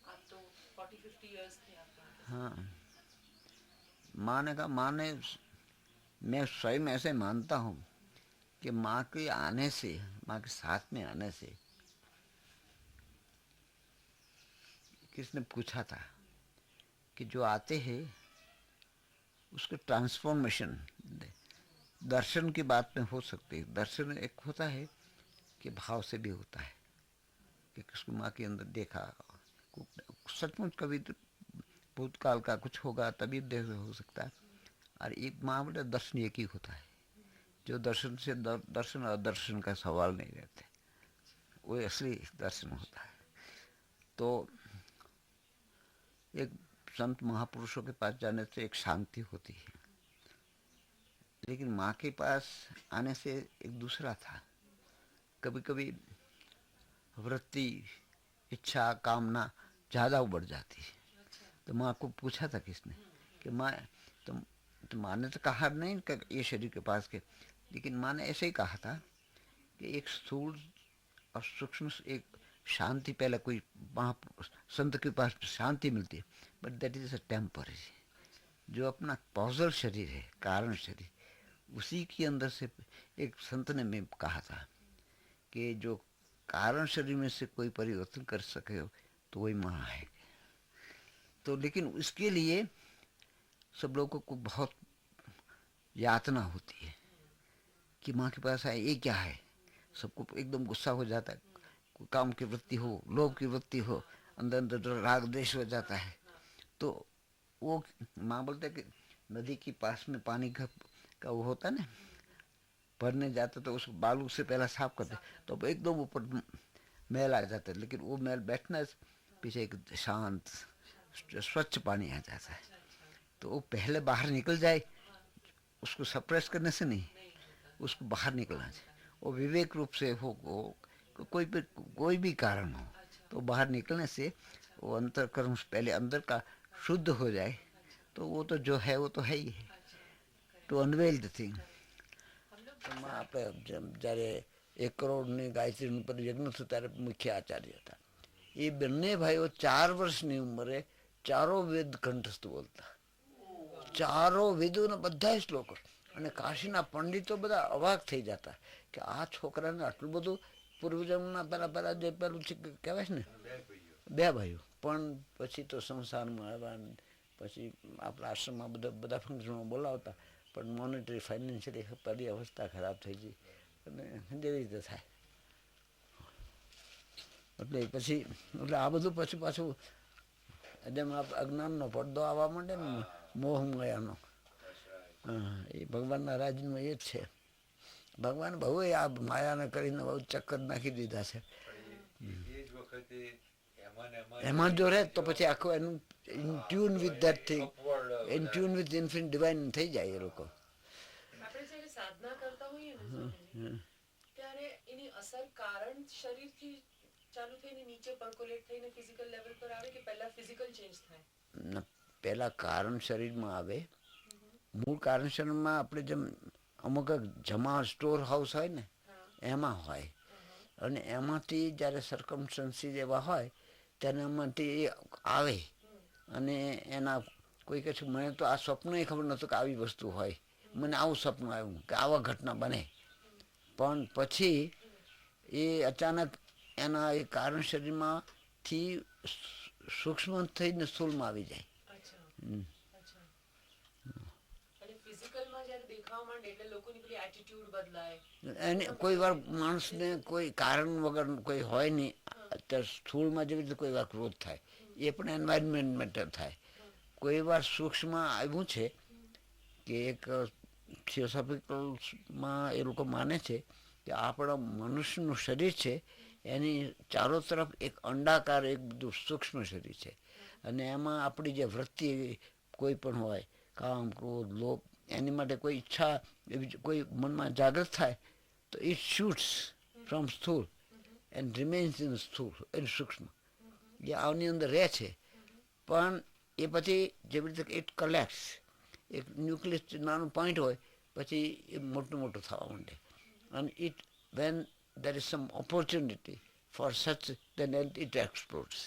आप तो 40-50 इयर्स थे आपके यहाँ के साथ। हाँ, माँ ने कहा, माँ ने, मैं स्वयं ऐसे मानता हूँ कि माँ के आने से, माँ के साथ में आने से, किसने पूछा था कि जो आते हैं उसको ट्रांसफॉर्मेशन, दर्शन की बात में हो सकती है। दर्शन एक होता है कि भाव से भी होता है कि किसको माँ के अंदर देखा, सचमुच कभी तो भूतकाल का कुछ होगा तभी देख हो सकता है। और एक माँ बोले दर्शन एक ही होता है, जो दर्शन से दर्शन और दर्शन का सवाल नहीं रहते, वो असली दर्शन होता है। तो एक संत महापुरुषों के पास जाने से एक शांति होती है, लेकिन माँ के पास आने से एक दूसरा था। कभी कभी वृत्ति, इच्छा, कामना ज़्यादा बढ़ जाती है। तो माँ को पूछा था किसने कि माँ, तुम माँ ने तो कहा नहीं कि ये शरीर के पास के, लेकिन माँ ने ऐसे ही कहा था कि एक स्थूल और सूक्ष्म एक शांति, पहले कोई वहाँ संत के पास शांति मिलती है, but that is a temporary. जो अपना कॉजल शरीर है, कारण शरीर, उसी के अंदर से एक संत ने मैं कहा था कि जो कारण शरीर में से कोई परिवर्तन कर सके हो तो वही माँ है। तो लेकिन इसके लिए सब लोगों को बहुत यातना होती है कि माँ के पास आए, ये क्या है। सबको एकदम गुस्सा हो जाता है, कोई काम की वृत्ति हो, लोभ की वृत्ति हो, अंदर अंदर राग देश हो जाता है। तो वो माँ बोलते कि नदी के पास में पानी का वो होता ना, भरने जाते तो उस बालू से पहले साफ करते, तो अब एकदम ऊपर मैल आ जाता है, लेकिन वो मैल बैठना पीछे एक शांत स्वच्छ पानी आ जाता है। तो वो पहले बाहर निकल जाए, उसको सप्रेस करने से नहीं, उसको बाहर निकलना चाहिए। वो विवेक रूप से हो, कोई भी कारण हो, तो बाहर निकलने से वो अंतर्करण पहले अंदर का शुद्ध हो जाए, तो वो तो जो है वो तो है ही है, टू अनवेल द थिंग। આપણે જ્યારે 1 કરોડની ગાયત્રી પર યજ્ઞ થયો ત્યારે મુખ્ય આચાર્ય હતા. એ બંને ભાઈઓ 4 વર્ષની ઉંમરે ચારો વેદ કંઠસ્થ બોલતા, ચારો વેદોના બધા શ્લોકો. અને કાશીના પંડિતો બધા અવાક થઈ જતા કે આ છોકરાને આટલું બધું પૂર્વજન્મના પેલા જે પેલું કહેવાય છે ને, બે ભાઈઓ. પણ પછી તો સંસારમાં આવ્યા, પછી આપણા આશ્રમમાં બધા ફંક્શનો બોલાવતા, પણ મોનેટરી ફાઇનાન્શિયલી પહેલી અવસ્થા ખરાબ થઈ ગઈ અને જેવી રીતે થાય. એટલે પછી એટલે આ બધું પછી પાછું જેમ અજ્ઞાનનો પડદો આવવા માંડે ને, મોહ માયાનો, એ ભગવાનના રાજનું એ જ છે. ભગવાન બહુ આ માયાને કરીને બહુ ચક્કર નાખી દીધા છે. એમાં જો રહે તો પછી આખું એનું in tune with that thing, in tune with infinite divine થઈ જાય એ લોકો. આપણે જ્યારે સાધના કરતા હોઈએ ને સ્વામીજી, ત્યારે એની અસર કારણ શરીરથી ચાલુ થઈને નીચે પર્કોલેટ થઈને ફિઝિકલ લેવલ પર આવે કે પહેલા ફિઝિકલ ચેન્જ થાય? પહેલા કારણ શરીરમાં આવે. મૂળ કારણ શરીરમાં આપણે જેમ અમુક જમા સ્ટોર હાઉસ હોય ને, એમાં હોય. અને એમાંથી જ્યારે સરકમસ્ટન્સીસ એવા હોય ત્યારે એમાંથી આવે. અને એના કોઈ કહે છે મને તો આ સ્વપ્નય ખબર નહોતું કે આવી વસ્તુ હોય, મને આવું સપનું આવ્યું કે આવા ઘટના બને. પણ પછી એ અચાનક એના એ કારણ શરીરમાંથી સૂક્ષ્મ થઈને સ્થૂળમાં આવી જાય. ફિઝિકલમાં જ્યારે દેખાવા માંડે એટલે લોકોની પેલી એટીટ્યુડ બદલાય. એને કોઈ વાર માણસને કોઈ કારણ વગર કોઈ હોય નહીં, અત્યારે સ્થૂળમાં જેવી રીતે કોઈ વાર ક્રોધ થાય, એ પણ એન્વાયરમેન્ટ મેટર થાય. કોઈ વાર સૂક્ષ્મ આવ્યું છે કે એક થિયોસોફિકલમાં એ લોકો માને છે કે આપણા મનુષ્યનું શરીર છે એની ચારો તરફ એક અંડાકાર એક બધું સૂક્ષ્મ શરીર છે. અને એમાં આપણી જે વૃત્તિ કોઈ પણ હોય, કામ, ક્રોધ, લોભ, એની માટે કોઈ ઈચ્છા એવી કોઈ મનમાં જાગૃત થાય તો ઇટ શૂટ્સ ફ્રોમ સ્થૂળ એન્ડ રિમેન્સ ઇન સ્થૂળ એનું સૂક્ષ્મ એ આવની અંદર રહે છે, પણ એ પછી જેવી રીતે ઇટ કલેક્ટ્સ, એક ન્યુક્લિયસ નાનું પોઈન્ટ હોય પછી એ મોટું મોટું થવા માંડે, અને it when there is some opportunity for such then it એક્સપ્લોડ્સ.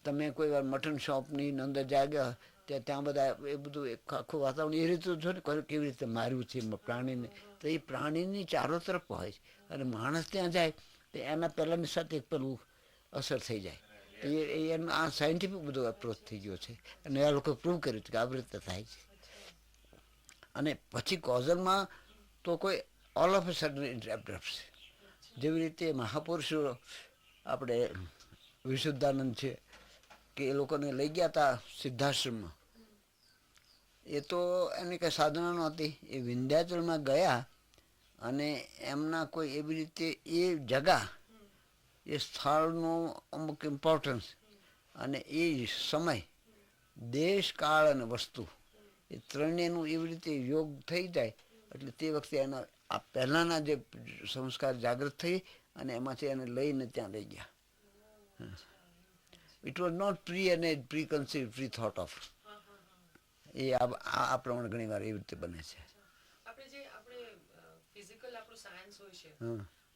તમે કોઈ વાર મટન શોપની અંદર જાગ્યા ત્યાં બધા એ બધું આખું વાતાવરણ એ રીતે જો ને કેવી રીતે માર્યું છે પ્રાણીને, તો એ પ્રાણીની ચારો તરફ હોય છે, અને માણસ ત્યાં જાય તો એના પહેલાંની સાથે એક પેલું અસર થઈ જાય. તો એનો આ સાયન્ટિફિક બધો એપ્રોચ થઈ ગયો છે, અને આ લોકો પ્રૂવ કર્યું કે આવી રીતે થાય છે. અને પછી કોઝલમાં તો કોઈ all of A sudden interrupts, જેવી રીતે મહાપુરુષો આપણે વિશુદ્ધાનંદ છે કે એ લોકોને લઈ ગયા હતા સિદ્ધાશ્રમમાં, એ તો એની કંઈ સાધના નહોતી, એ વિંધ્યાચલમાં ગયા અને એમના કોઈ એવી રીતે એ જગા, એ સ્થળનો અમુક ઇમ્પોર્ટન્સ અને એ સમય, દેશ કાળ અને વસ્તુ, એ ત્રણેયનું એવી રીતે યોગ થઈ જાય એટલે તે વખતે એના આ પહેલાંના જે સંસ્કાર જાગૃત થઈ અને એમાંથી એને લઈને ત્યાં લઈ ગયા. It was not preconceive, pre thought of. એ આ પ્રમાણે ઘણી વાર એવી રીતે બને છે. આપણે જે આપણે ફિઝિકલ આપણું સાયન્સ હોય છે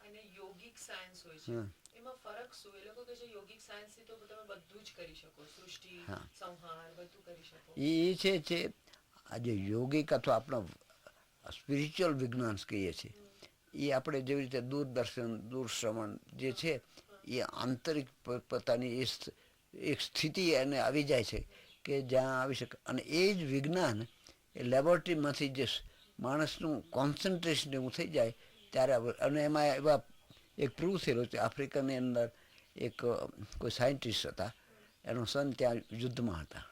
અને યોગિક સાયન્સ હોય છે, એમાં ફરક શું? એ લોકો કે છે યોગિક સાયન્સ થી તો તમે બધું જ કરી શકો, સૃષ્ટિ સંહાર બધું કરી શકો. એ છે આજે યોગિક અથવા આપણો સ્પિરિચ્યુઅલ વિજ્ઞાન કહીએ છીએ, એ આપણે જેવી રીતે દૂરદર્શન, દૂરશ્રવણ જે છે એ આંતરિક પોતાની એક સ્થિતિ એને આવી જાય છે કે જ્યાં આવી શકે, અને એ જ વિજ્ઞાન એ લેબોરેટરીમાંથી જે માણસનું કોન્સન્ટ્રેશન એવું થઈ જાય ત્યારે, અને એમાં એવા એક પ્રૂવ થયેલો છે આફ્રિકાની અંદર એક કોઈ સાયન્ટિસ્ટ હતા, એનો સન ત્યાં યુદ્ધમાં હતા,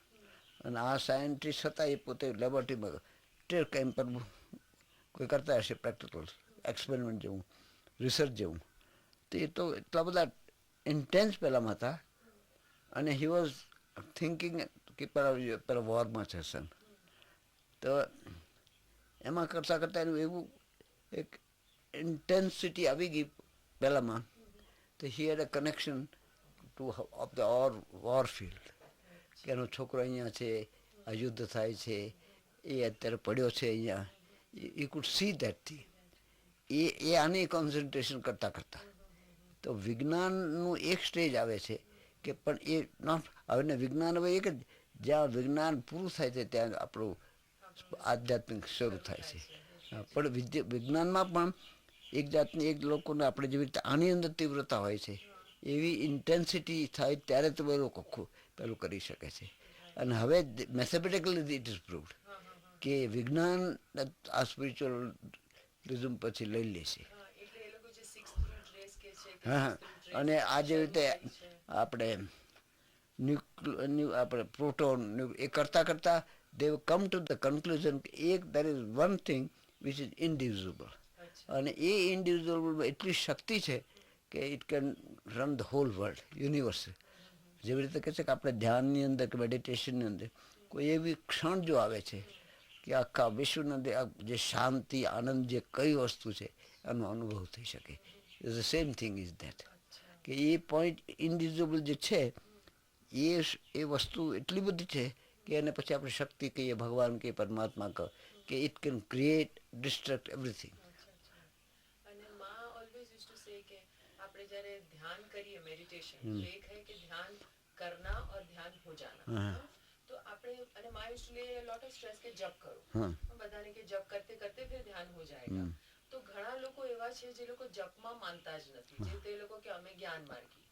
અને આ સાયન્ટિસ્ટ હતા એ પોતે લેબોરેટરીમાં ટેર કેમ્પ પર કોઈ કરતા હશે પ્રેક્ટિકલ એક્સપેરિમેન્ટ જેવું, રિસર્ચ જેવું, તો એ તો એટલા બધા ઇન્ટેન્સ પહેલાંમાં હતા, અને હી વોઝ થિંકિંગ કે પેલા વોરમાં છે સન, તો એમાં કરતાં કરતાં એનું એવું એક ઇન્ટેન્સિટી આવી ગઈ પહેલાંમાં, તો he had a connection to of the war field, કે એનો છોકરો અહીંયા છે, આ યુદ્ધ થાય છે, એ અત્યારે પડ્યો છે અહીંયા, એ કુડ સી દેટ થિંગ. એ આની કોન્સન્ટ્રેશન કરતાં કરતાં તો વિજ્ઞાનનું એક સ્ટેજ આવે છે કે પણ એ નોટ, હવે વિજ્ઞાન હવે એક જ, જ્યાં વિજ્ઞાન પૂરું થાય છે ત્યાં આપણું આધ્યાત્મિક શરૂ થાય છે. પણ વિજ્ઞાનમાં પણ એક જાતની એક લોકોને આપણે જેવી રીતે આની અંદર તીવ્રતા હોય છે એવી ઇન્ટેન્સિટી થાય ત્યારે તો એ લોકો પેલું કરી શકે છે. અને હવે મેથેમેટિકલી ઇટ ઇઝ પ્રૂવડ કે વિજ્ઞાન આ સ્પિરિચ્યુઅલિઝમ પછી લઈ લે છે. હા, અને આ જેવી રીતે આપણે આપણે પ્રોટોન એ કરતાં કરતાં they will come to the conclusion કે એક there is one thing which is indivisible, અને એ ઇન્ડિવિઝ્યુઅલ એટલી શક્તિ છે કે it can run the hall world universe. જેવી રીતે કહે છે કે આપણે ધ્યાનની અંદર કે મેડિટેશનની અંદર કોઈ એવી ક્ષણ જો આવે છે કે આખા વિશ્વની અંદર જે શાંતિ, આનંદ જે કઈ વસ્તુ છે એનો અનુભવ થઈ શકે. The same thing is that, કે એ પોઈન્ટ ઇન્ડિવિઝ્યુઅલ જે છે એ વસ્તુ એટલી બધી છે કે એને પછી આપણે શક્તિ કહીએ, ભગવાન કહીએ, પરમાત્મા કહો, કે it can create, destruct everything. અને માં ઓલવેઝ યુઝ ટુ સે કે આપણે જ્યારે ધ્યાન કરીએ, મેડિટેશન, તો એક है કે ધ્યાન करना और ध्यान हो जाना. तो આપણે, અને માં યુઝ ટુ લે લોટ ઓફ સ્ટ્રેસ કે જપ કરો, બધાને કે જપ કરતે કરતે फिर ध्यान हो जाएगा. તો ઘણા લોકો એવા છે જે લોકો જપમાં માનતા જ નથી, જે તે લોકો કે અમે જ્ઞાન માર્ગી,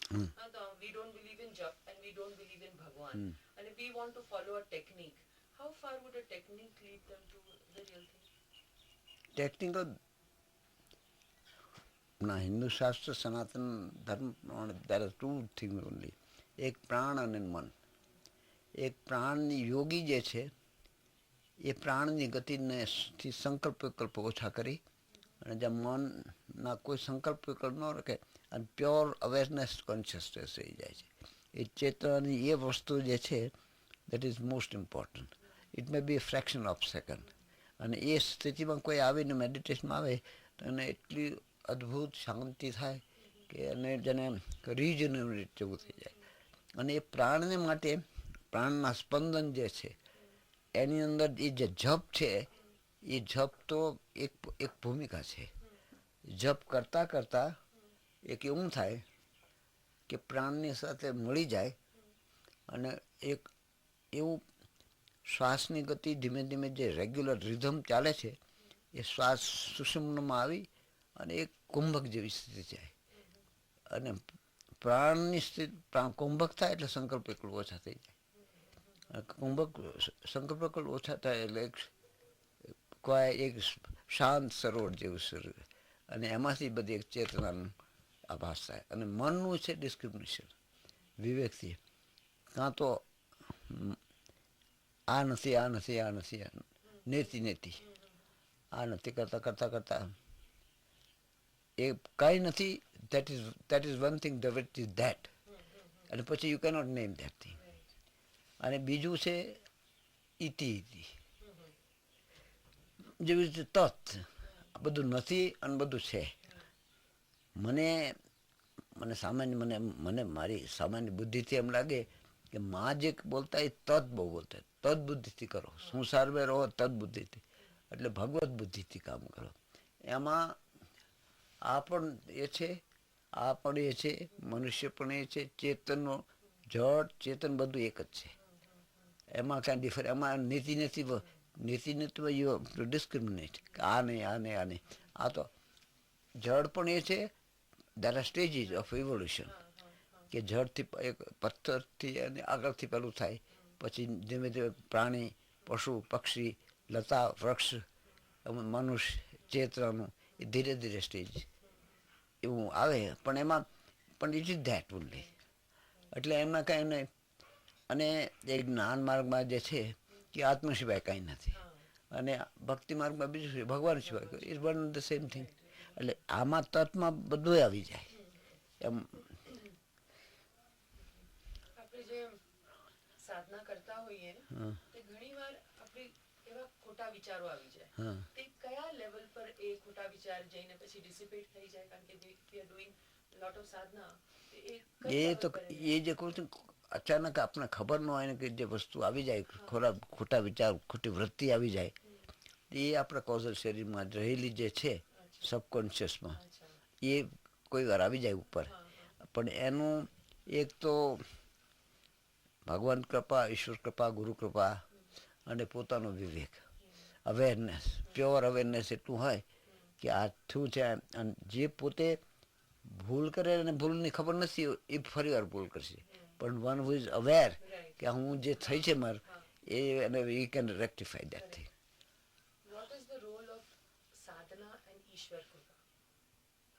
તો we don't believe in jap and we don't believe in ભગવાન, and we want to follow a technique. How far would a technique lead them to the real thing? Technical ના હિન્દુ શાસ્ત્ર, સનાતન ધર્મ there are two things only, એક પ્રાણ અને મન. એક પ્રાણની યોગી જે છે એ પ્રાણની ગતિને સંકલ્પ વિકલ્પ ઓછા કરી, અને જ્યાં મનના કોઈ સંકલ્પ વિકલ્પ ન રાખે અને પ્યોર અવેરનેસ કોન્શિયસનેસ થઈ જાય છે. એ ચેતનાની એ વસ્તુ જે છે that is most important. It may be fraction of second, અને એ સ્થિતિમાં કોઈ આવીને મેડિટેશનમાં આવે તો એને એટલી અદ્ભુત શાંતિ થાય કે અને જેને રિજનરેટ જેવું થઈ જાય. અને એ પ્રાણને માટે પ્રાણના સ્પંદન જે છે એની અંદર એ જે જપ છે એ જપ તો એક ભૂમિકા છે. જપ કરતાં કરતાં એક એવું થાય કે પ્રાણની સાથે મળી જાય અને એક એવું શ્વાસની ગતિ ધીમે ધીમે જે રેગ્યુલર રિધમ ચાલે છે એ શ્વાસ સુષુમ્નમાં આવી અને એક કુંભક જેવી સ્થિતિ જાય. અને પ્રાણની સ્થિતિ કુંભક થાય એટલે સંકલ્પ એકલું ઓછા થઈ જાય. કુંભક સંકલ્પ એકલું ઓછા થાય એટલે કોઈ એક શાંત સરોવર જેવું શરીર અને એમાંથી બધી એક ચેતનાનું આભાસ થાય. અને મનનું છે ડિસ્ક્રિમિનેશન વિવેકથી કાં તો આ નથી આ નથી આ નથી નેતિ નેતિ આ નથી કરતાં કરતાં કરતાં એ કાંઈ નથી. that is one thing, that is that. અને પછી you cannot name that thing. અને બીજું છે ઇતિ ઇતિ જેવી રીતે તત્ બધું નથી અને બધું છે. મને સામાન્ય મને મારી સામાન્ય બુદ્ધિથી એમ લાગે કે માં જે બોલતા એ તત્ બહુ બોલતા. તદ બુદ્ધિથી કરો, સંસાર મેં રહો તદ બુદ્ધિથી, એટલે ભગવત બુદ્ધિથી કામ કરો. એમાં આ પણ એ છે, આ પણ એ છે, મનુષ્ય પણ એ છે, ચેતનનો જડ ચેતન બધું એક જ છે. એમાં કાંઈ ડિફર એમાં નીતિ યુ ટુ ડિસ્ક્રિમિનેટ આ નહીં આ નહીં આ નહીં. આ તો જડ પણ એ છે. There are stages of evolution કે જડથી એક પથ્થરથી અને આગળથી પેલું થાય, પછી ધીમે ધીમે પ્રાણી, પશુ, પક્ષી, લતા, વૃક્ષ, મનુષ્ય, ચેતનાનું એ ધીરે ધીરે સ્ટેજ એવું આવે. પણ એમાં પણ ઇટ ઇઝ ધેટ ઓનલી. એટલે એમાં કાંઈ નહીં. અને એ જ્ઞાન માર્ગમાં જે છે કે આત્મ સિવાય કાંઈ નથી, અને ભક્તિ માર્ગમાં બીજું છે ભગવાન સિવાય is one the same thing. એટલે આમાં તત્માં બધું આવી જાય એમ. આપણે જે સાધના કરતા હોઈએ ને તે ઘણીવાર આપણે એવા ખોટા વિચારો આવી જાય. તે કયા લેવલ પર એ ખોટા વિચાર જઈને પછી ડિસિપેટ થઈ જાય? કારણ કે we are doing lot of sadhana. એ તો એ જે કહું છું અચાનક આપણે ખબર ન હોય ને કે જે વસ્તુ આવી જાય, ખોટા વિચાર, ખોટી વૃત્તિ આવી જાય, એ આપણા કોઝલ શરીરમાં રહેલી જે છે સબકોન્શિયસમાં એ કોઈ વાર આવી જાય ઉપર. પણ એનું એક તો ભગવાન કૃપા, ઈશ્વર કૃપા, ગુરુ કૃપા અને પોતાનો વિવેક, અવેરનેસ, પ્યોર અવેરનેસ એટલું હોય કે આ શું છે. અને જે પોતે ભૂલ કરે અને ભૂલની ખબર નથી એ ફરી વાર ભૂલ કરશે. પણ વન હુ ઇઝ અવેર કે હું જે થઈ છે મારે એ અને we can rectify that thing. What is the role of sadhana and Ishwar Kripa?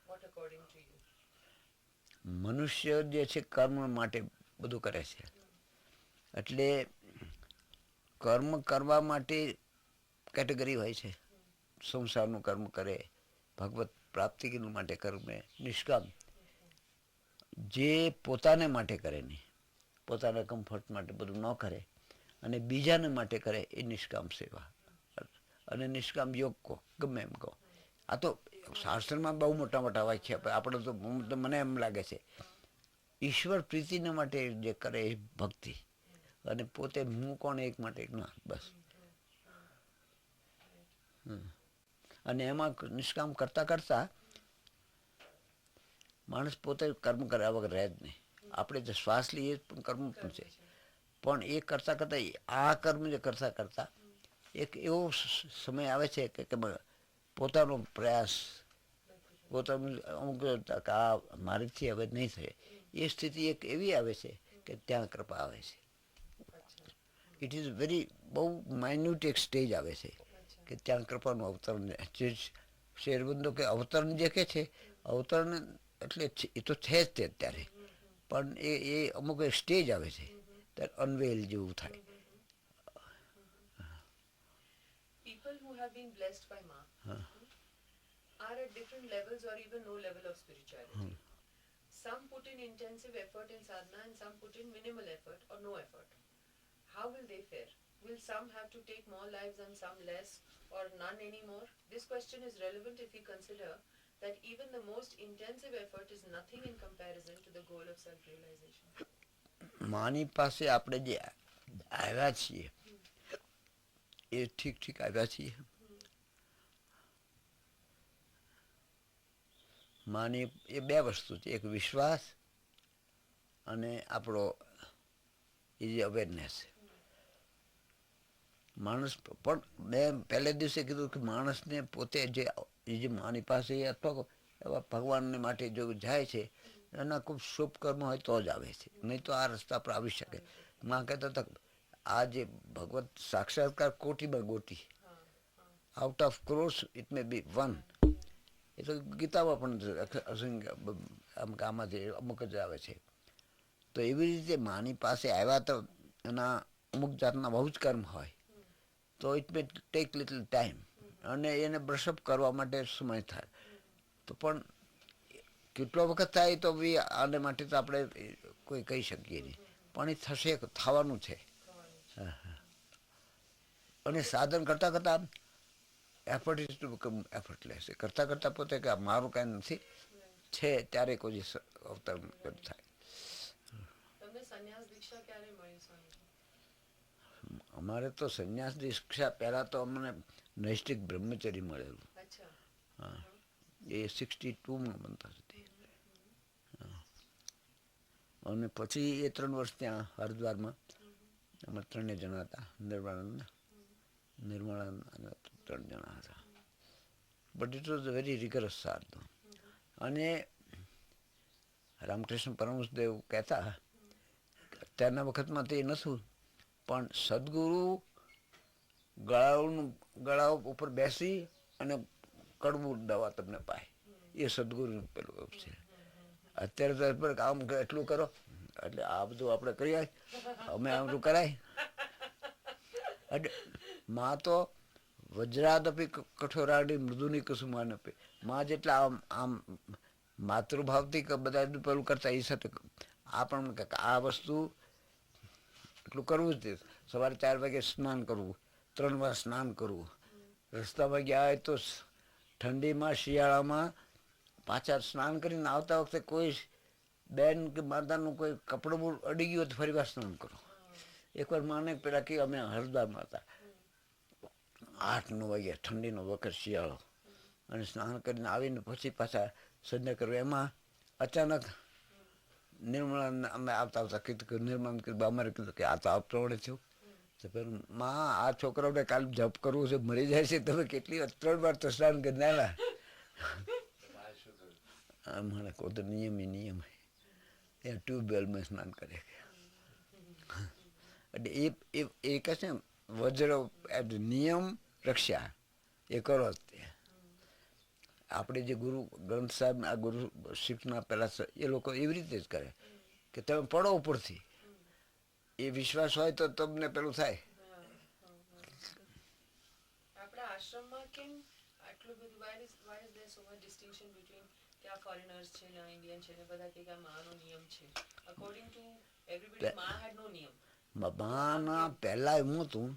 What according to you? મનુષ્ય જે છે કર્મ માટે બધું કરે છે, એટલે કર્મ કરવા માટે કેટેગરી હોય છે. સંસારનું કર્મ કરે, ભગવત પ્રાપ્તિ માટે કર્મ નિષ્કામ, જે પોતાને માટે કરે નહીં, પોતાના કમ્ફર્ટ માટે બધું ન કરે અને બીજાને માટે કરે એ નિષ્કામ સેવા અને નિષ્કામ યોગ કહો, ગમે એમ કહો. આ તો શાસ્ત્રમાં બહુ મોટા મોટા વાક્ય આપણે તો મને એમ લાગે છે ઈશ્વર પ્રીતિને માટે જે કરે એ ભક્તિ, અને પોતે હું કોણ એક માટે ના બસ. અને એમાં નિષ્કામ કરતાં કરતાં માણસ પોતે કર્મ કર્યા વગર રહે જ નહીં. આપણે જે શ્વાસ લઈએ પણ કર્મ પણ છે, પણ એ કરતાં કરતાં આ કર્મ જે કરતાં કરતાં એક એવો સમય આવે છે કે પોતાનો પ્રયાસ, પોતાનું અમુક આ મારીથી હવે નહીં થાય એ સ્થિતિ એક એવી આવે છે કે ત્યાં કૃપા આવે છે. ઇટ ઇઝ વેરી બહુ માઇન્યુટ એક સ્ટેજ આવે છે કે ત્યાં કૃપાનું અવતરણ. જે શેરબંધો કે અવતરણ જે કે છે, અવતરણ એટલે એ તો છે જ તે અત્યારે, પણ એ અમુક એક સ્ટેજ આવે છે ત્યારે અનવેલ જેવું થાય. People who have been blessed by Ma are at different levels or even no level of spirituality. Some put in intensive effort in sadhana and some put in minimal effort or no effort. How will they fare? Will some have to take more lives and some less, or none anymore? This question is relevant if we consider that even the most intensive effort is nothing in comparison to the goal of self-realization. માની પાસે આપણે જે આવ્યા છીએ એ ઠીક ઠીક આવ્યા છીએ. માની એ બે વસ્તુ છે, એક વિશ્વાસ અને આપણો એ જે અવેરનેસ. માણસ પણ મેં પહેલે દિવસે કીધું કે માણસને પોતે જે માની પાસે અથવા એવા ભગવાનને માટે જો જાય છે એના ખૂબ શુભ કર્મ હોય તો જ આવે છે, નહીં તો આ રસ્તા પર આવી શકે. માં કહેતા હતા આ જે ભગવત સાક્ષાત્કાર કોટીમાં ગોટી, out of crores it may be one. એ તો ગીતામાં પણ આમાંથી અમુક જ આવે છે. તો એવી રીતે માની પાસે આવ્યા તો એના અમુક જાતના બહુ જ કર્મ હોય તો it may take little time અને એને બ્રશઅપ કરવા માટે સમય થાય. તો પણ કેટલો વખત થાય તો બી આને માટે તો આપણે કોઈ કહી શકીએ નહીં, પણ એ થશે, થવાનું છે. હા હા. અને સાધન કરતાં કરતાં effort is to become effortless. કરતાં કરતાં પોતે કે મારું કાંઈ નથી છે ત્યારે કોઈ અવતાર થાય. તમને સંન્યાસ દીક્ષા ક્યારે મળી સ્વામીજી? અમારે તો સંન્યાસ દીક્ષા પહેલાં તો અમને નૈષ્ઠિક બ્રહ્મચર્ય મળેલું. હા, એ 62માં બનતા સુધી. અને પછી એ 3 વર્ષ ત્યાં હરિદ્વારમાં અમે 3 જણા હતા, નિર્મળાનંદ અને 3 જણા હતા. But it was a very rigorous સાધુ. અને રામકૃષ્ણ પરમહંસદેવ કહેતા અત્યારના વખતમાં તે નહોતું, પણ સદગુરુ ગળા ઉપર બેસી અને કડવું દવા તમને પાય, એ સદગુરુનું પેલું છે. અત્યારે તો આમ એટલું કરો એટલે આ બધું આપણે કરીએ, અમે આમ કરાય. એટલે માં તો વજ્રાદપી કઠોરાડી મૃદુની કુસુમાન આપે. માં જેટલા આમ આમ માતૃભાવથી બધા પેલું કરતા એ સાથે આ પણ આ વસ્તુ એટલું કરવું જ. સવારે 4 વાગે સ્નાન કરવું, 3 વાર સ્નાન કરવું. રસ્તામાં ગયા હોય તો ઠંડીમાં શિયાળામાં પાછા સ્નાન કરીને આવતા વખતે કોઈ બેન કે માતાનું કોઈ કપડું અડી ગયું તો ફરી વાર સ્નાન કરો. એકવાર માને પેલા કે અમે હરિદ્વારમાં હતા, 8-9 વાગ્યા, ઠંડીનો વખત શિયાળો, અને સ્નાન કરીને આવીને પછી પાછા સંધ્યા કરવું. એમાં અચાનક નિર્મળા અમે આવતા કીધું કે નિર્મળા કીધું અમારે કીધું કે આ તો આપ પ્રવડે થયું. તો પેલું માં આ છોકરાઓને કાલે જપ કરવું છે, મરી જાય છે, તમે કેટલી વાર 3 વાર તો સ્નાન કરીને આવ્યા. મને કહો તો નિયમ એ ટ્યુબવેલમાં સ્નાન કરે. એટલે એ કહે છે વજ્ર નિયમ રક્ષા એ કરો. આપણે જે ગુરુ ગ્રંથ સાહેબ આ ગુરુ શિક્ષના પહેલાં એ લોકો એવી રીતે જ કરે કે તમે પડો ઉપરથી, એ વિશ્વાસ હોય તો તમને પેલું થાય. આપણા આશ્રમમાં કેમ આટલું બધું why is there so much distinction between કે આ foreigners છે ને ઇન્ડિયન છે ને બધા કે માનો નિયમ છે? according to everybody માં had no નિયમ. માના પહેલાં એવું હતું,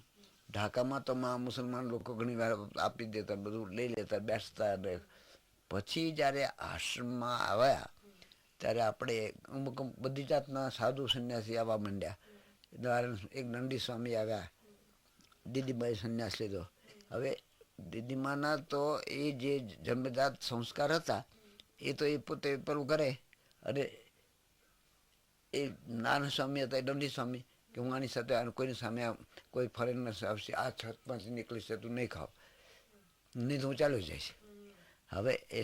ઢાકામાં તો માં મુસલમાન લોકો ઘણી વાર આપી દેતા, બધું લઈ લેતા, બેસતા. પછી જ્યારે આશ્રમમાં આવ્યા ત્યારે આપણે અમુક બધી જાતના સાધુ સંન્યાસી આવવા માંડ્યા. એક દંડી સ્વામી આવ્યા, દીદીમાએ સંન્યાસ લીધો. હવે દીદીમાના તો એ જે જન્મજાત સંસ્કાર હતા એ તો એ પોતે પેલું કરે. અને એ નાના સ્વામી હતા, એ દંડી સ્વામી, કે હું આની સાથે કોઈની સામે કોઈ ફોરેનર આવશે, આ છતમાંથી નીકળી છે તું નહીં ખાવ, નહીં તો હું ચાલ્યો જઈશ. હવે એ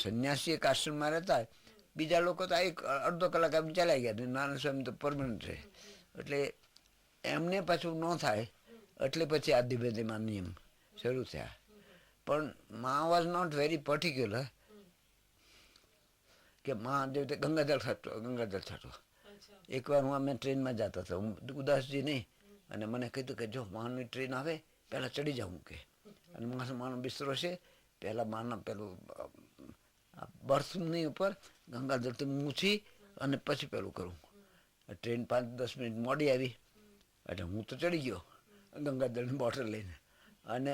સંન્યાસી એક આશ્રમમાં રહેતા, બીજા લોકો તો એક અડધો કલાક એમ ચાલ્યા ગયા, નાના સ્વામી તો પરમનન્ટ રહે. એટલે એમને પાછું ન થાય એટલે પછી આ ધીમે ધીમે નિયમ શરૂ થયા. પણ માં વોઝ નોટ વેરી પર્ટિક્યુલર કે માં જેવી રીતે ગંગાજળ છાંટો. એકવાર હું અમે ટ્રેનમાં જતા હતા, હું ઉદાસજી નહીં, અને મને કીધું કે જો માની ટ્રેન આવે પહેલાં ચડી જાઉં કે, અને માનો બિસ્તરો છે, પહેલાં માના પેલું બર્થની ઉપર ગંગાજળથી મૂછી અને પછી પેલું કરું. ટ્રેન 5-10 મિનિટ મોડી આવી એટલે હું તો ચડી ગયો ગંગાજળની બોટલ લઈને, અને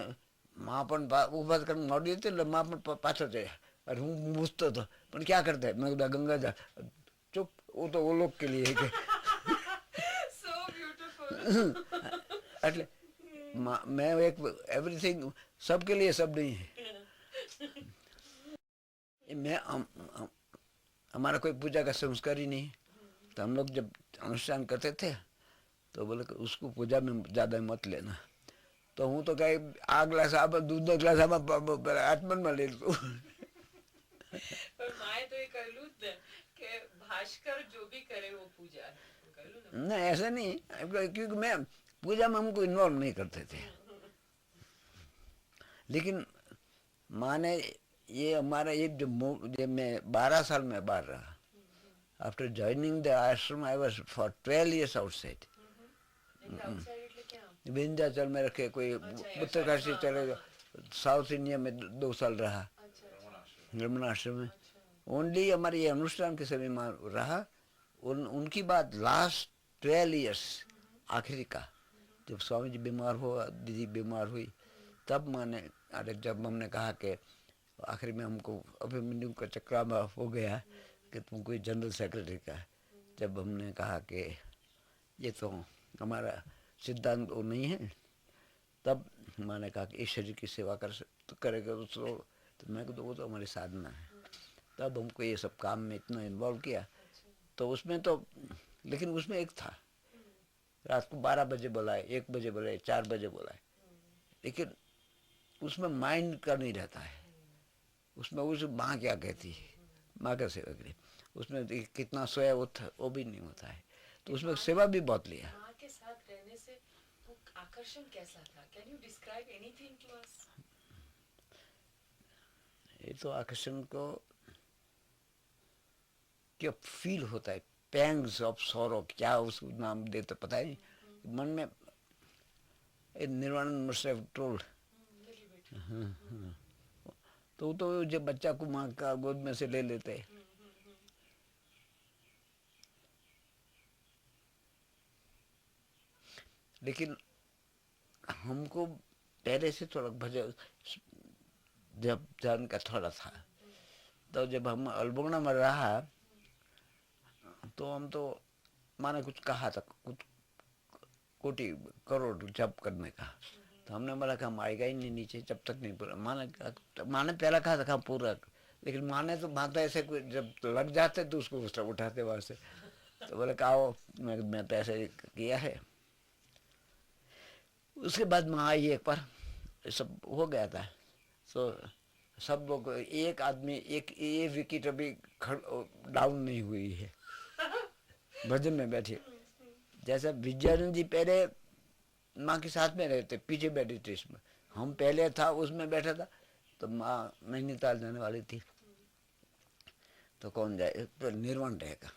માં પણ ઊભા કરીને મોડી હતી એટલે માં પણ પાછો ચડ્યા. अरे હું પૂછતો હતો પણ ક્યાં કરતા है? मैं गंगा जा चुप, वो तो वो लोग के लिए है कि So beautiful. એટલે मैं एक एवरीथिंग सबके लिए सब नहीं है। मैं हमारा कोई पूजा का संस्कार ही नहीं है। तो हम लोग जब अनुष्ठान करते थे तो बोले कि उसको पूजा में ज़्यादा मत लेना। तो हूँ तो कहीं आ ग्लास आप दूध ग्लास आप आत्मन में ले लूँ। पर माए तो ये कर लूँ ने कि भास्कर जो भी करे वो पूजा है, कर लूँ ना। नहीं ऐसा नहीं, क्योंकि मैं पूजा में हमको इन्वॉल्व नहीं करते थे। लेकिन माँ ने ये हमारा ये जो मैं 12 साल में बाहर रहा। आफ्टर ज्वाइनिंग द आश्रम I was for 12 years outside. Outside એટલે क्या? विंध्याचल में रखे, कोई उत्तरकाशी चले गए, साउथ इंडिया में 2 साल रहा, रमणाश्रम में। ओनली हमारे ये अनुष्ठान के समय में रहा। उनकी बात लास्ट 12 years आखिरी का, जब स्वामी जी बीमार हुआ, दीदी बीमार हुई, तब मैंने अरे जब हमने कहा कि आखिर में हमको अभिमन्यु का चक्रा में हो गया कि तुम कोई जनरल सेक्रेटरी का, जब हमने कहा कि ये तो हमारा सिद्धांत वो नहीं है, तब मैंने कहा कि इस शरीर की सेवा करेगा तो मैं तो वो तो हमारी साधना है। तब हमको ये सब काम में इतना इन्वॉल्व किया। तो उसमें तो लेकिन उसमें एक था, रात को 12 बजे बुलाए, 1 बजे बुलाए, 4 बजे बुलाए, लेकिन उसमें माइंड का नहीं रहता है। उसमें उस माँ क्या कहती है, माँ का सेवा करें, उसमें कितना सोया वो भी नहीं होता है। तो उसमें सेवा भी बहुत लिया। माँ के साथ रहने से वो आकर्षण कैसा था? Can you describe anything to us? ये तो आकर्षण को क्या फील होता है, पैंग्स ऑफ सॉरो, क्या उसको नाम देते पता है नहीं। मन में निर्वाणानंद मिश्र टोल्ड, तो वो तो जब बच्चा को माँ का गोद में से ले लेते हैं। लेकिन हमको पहले से थोड़ा भजन जब जान का थोड़ा था, तो जब हम अल्बोना में रहा तो हम तो माने कुछ कहा था, कुछ कोटि करोड़ जप करने का, तो हमने बोला कि हम आएगा ही नहीं नीचे जब तक नहीं पूरा। माने पहला कहा था पूरा, लेकिन माने तो माता ऐसे जब लग जाते तो उसको उठाते वहां से। तो बोले कि आओ, मैं तो ऐसे किया है। उसके बाद माँ आई एक बार, सब हो गया था। तो सब लोग, एक आदमी, एक ये विकेट अभी डाउन नहीं हुई है भजन में बैठे। जैसा विजयानंद जी पहले माँ के साथ में रहते, पीछे बैठी थी इसमें, हम पहले था उसमें बैठा था। तो माँ नैनीताल जाने वाली थी, तो कौन जाए, तो निर्वाण रहेगा,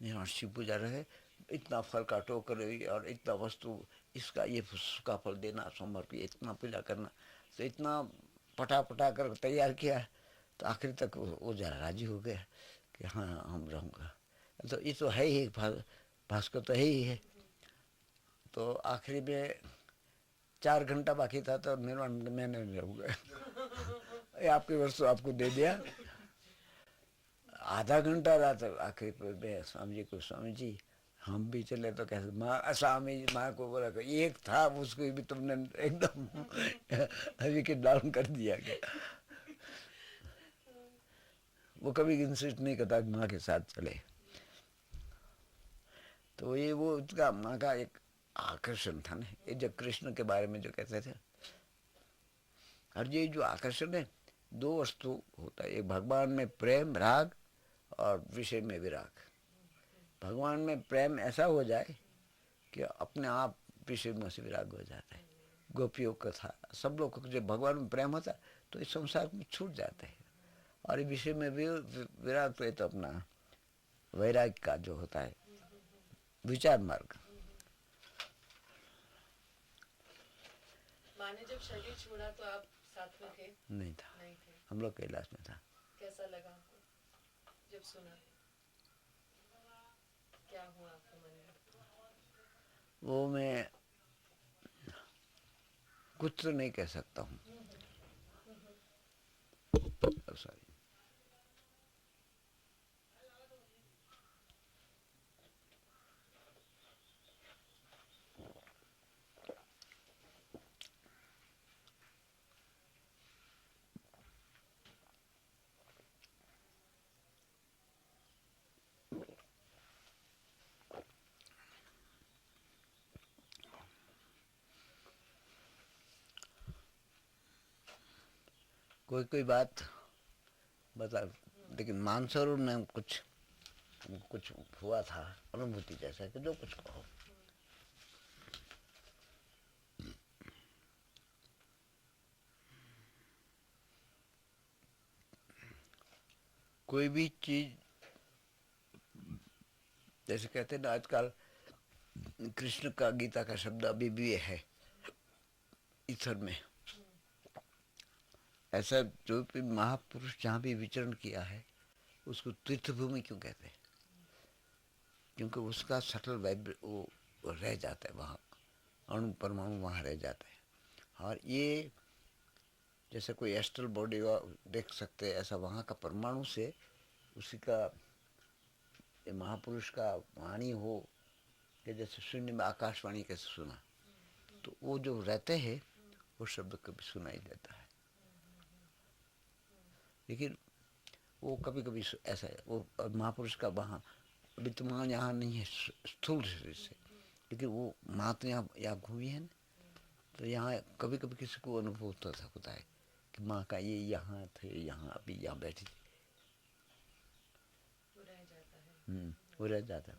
निर्वाण शिव पूजा रहे, इतना फल का टोकरी और इतना वस्तु, इसका ये सूखा फल देना, सोमवार की इतना पूजा करना। तो इतना पटा पटा कर तैयार किया। तो आखिर तक वो जरा राजी हो गया कि हाँ हम रहूँगा। तो ये तो है ही, भास्कर तो है ही है। तो आखिरी में 4 घंटा बाकी था, तो निर्वाण मैंने रहूँगा ये आपकी वस्तु आपको दे दिया। आधा घंटा रहा, तो आखिर पर स्वामी जी को, स्वामी जी हम भी चले, तो कैसे माँ, स्वामी जी माँ को बोला कि एक था उसको भी तुमने एकदम अभी के डाउन कर दिया गया। वो कभी इंसिस्ट नहीं करता कि माँ के साथ चले। तो ये वो उसका माँ का एक आकर्षण था ना, ये जो कृष्ण के बारे में जो कहते थे। और ये जो आकर्षण है, 2 वस्तु होता है, एक भगवान में प्रेम राग और विषय में विराग। भगवान में प्रेम ऐसा हो जाए कि अपने आप विषय में से विराग हो जाता है। गोपियों का था, सब लोग को जब भगवान में प्रेम होता है तो इस संसार में छूट जाते हैं। और इस विषय में विराग तो ये तो अपना वैराग्य का जो होता है विचार मार्ग। माने जब शरीर छोड़ा तो आप साथ में थे? नहीं था, नहीं थे। हम लोग कैलाश में था। कैसा लगा आपको जब सुना? क्या हुआ आपके मन में? वो मैं कुछ तो नहीं कह सकता हूँ, सॉरी। कोई कोई बात बता, लेकिन मानसरोवर में कुछ कुछ हुआ था अनुभूति जैसा कि जो कुछ कहो। कोई भी चीज, जैसे कहते हैं ना आजकल कृष्ण का गीता का शब्द अभी भी है ईश्वर में, ऐसा जो भी महापुरुष जहाँ भी विचरण किया है उसको तीर्थभूमि क्यों कहते हैं? क्योंकि उसका सटल वाइब्रेट वो रह जाता है वहाँ, अणु परमाणु वहाँ रह जाता है। और ये जैसे कोई एस्ट्रल बॉडी देख सकते हैं, ऐसा वहाँ का परमाणु से उसी का ये महापुरुष का वाणी हो कि जैसे शून्य में आकाशवाणी कैसे सुना, तो वो जो रहते हैं वो शब्द कभी सुनाई देता है। लेकिन वो कभी कभी ऐसा है, वो महापुरुष का वहाँ अभी तो माँ यहाँ नहीं है स्थूल शरीर से, लेकिन वो माँ तो यहाँ घूमी है ना, तो यहाँ कभी कभी किसी को अनुभव होता है कि माँ का ये यहाँ थे, यहाँ अभी यहाँ बैठी थी, वो रह जाता है।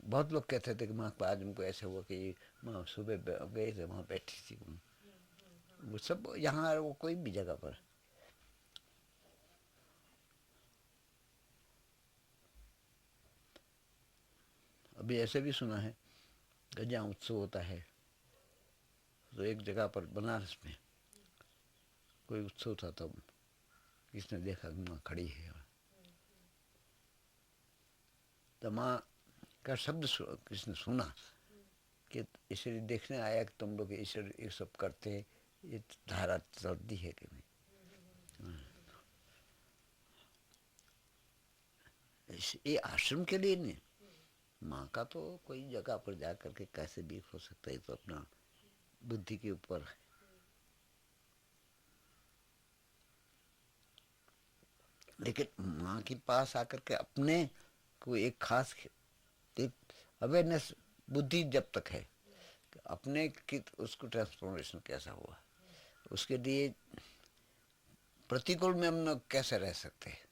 बहुत लोग कहते थे कि माँ को आज हमको ऐसा हुआ कि माँ सुबह गए थे वहाँ बैठी थी, वो सब यहाँ वो कोई भी जगह पर। अभी ऐसे भी सुना है कि जहाँ उत्सव होता है तो एक जगह पर बनारस में कोई उत्सव था, तब किसने देखा कि माँ खड़ी है, तो माँ का शब्द किसने सुना कि ईश्वर देखने आया कि तुम लोग ईश्वर ये सब करते हैं, ये धारा चलती है कि नहीं। ये आश्रम के लिए नहीं, माँ का तो कोई जगह पर जा करके कैसे भी हो सकता है, तो अपना बुद्धि के ऊपर है। लेकिन माँ के पास आकर के अपने को एक खास एक अवेयरनेस बुद्धि जब तक है, अपने की उसको ट्रांसफॉर्मेशन कैसा हुआ, उसके लिए प्रतिकूल में हम कैसे रह सकते हैं,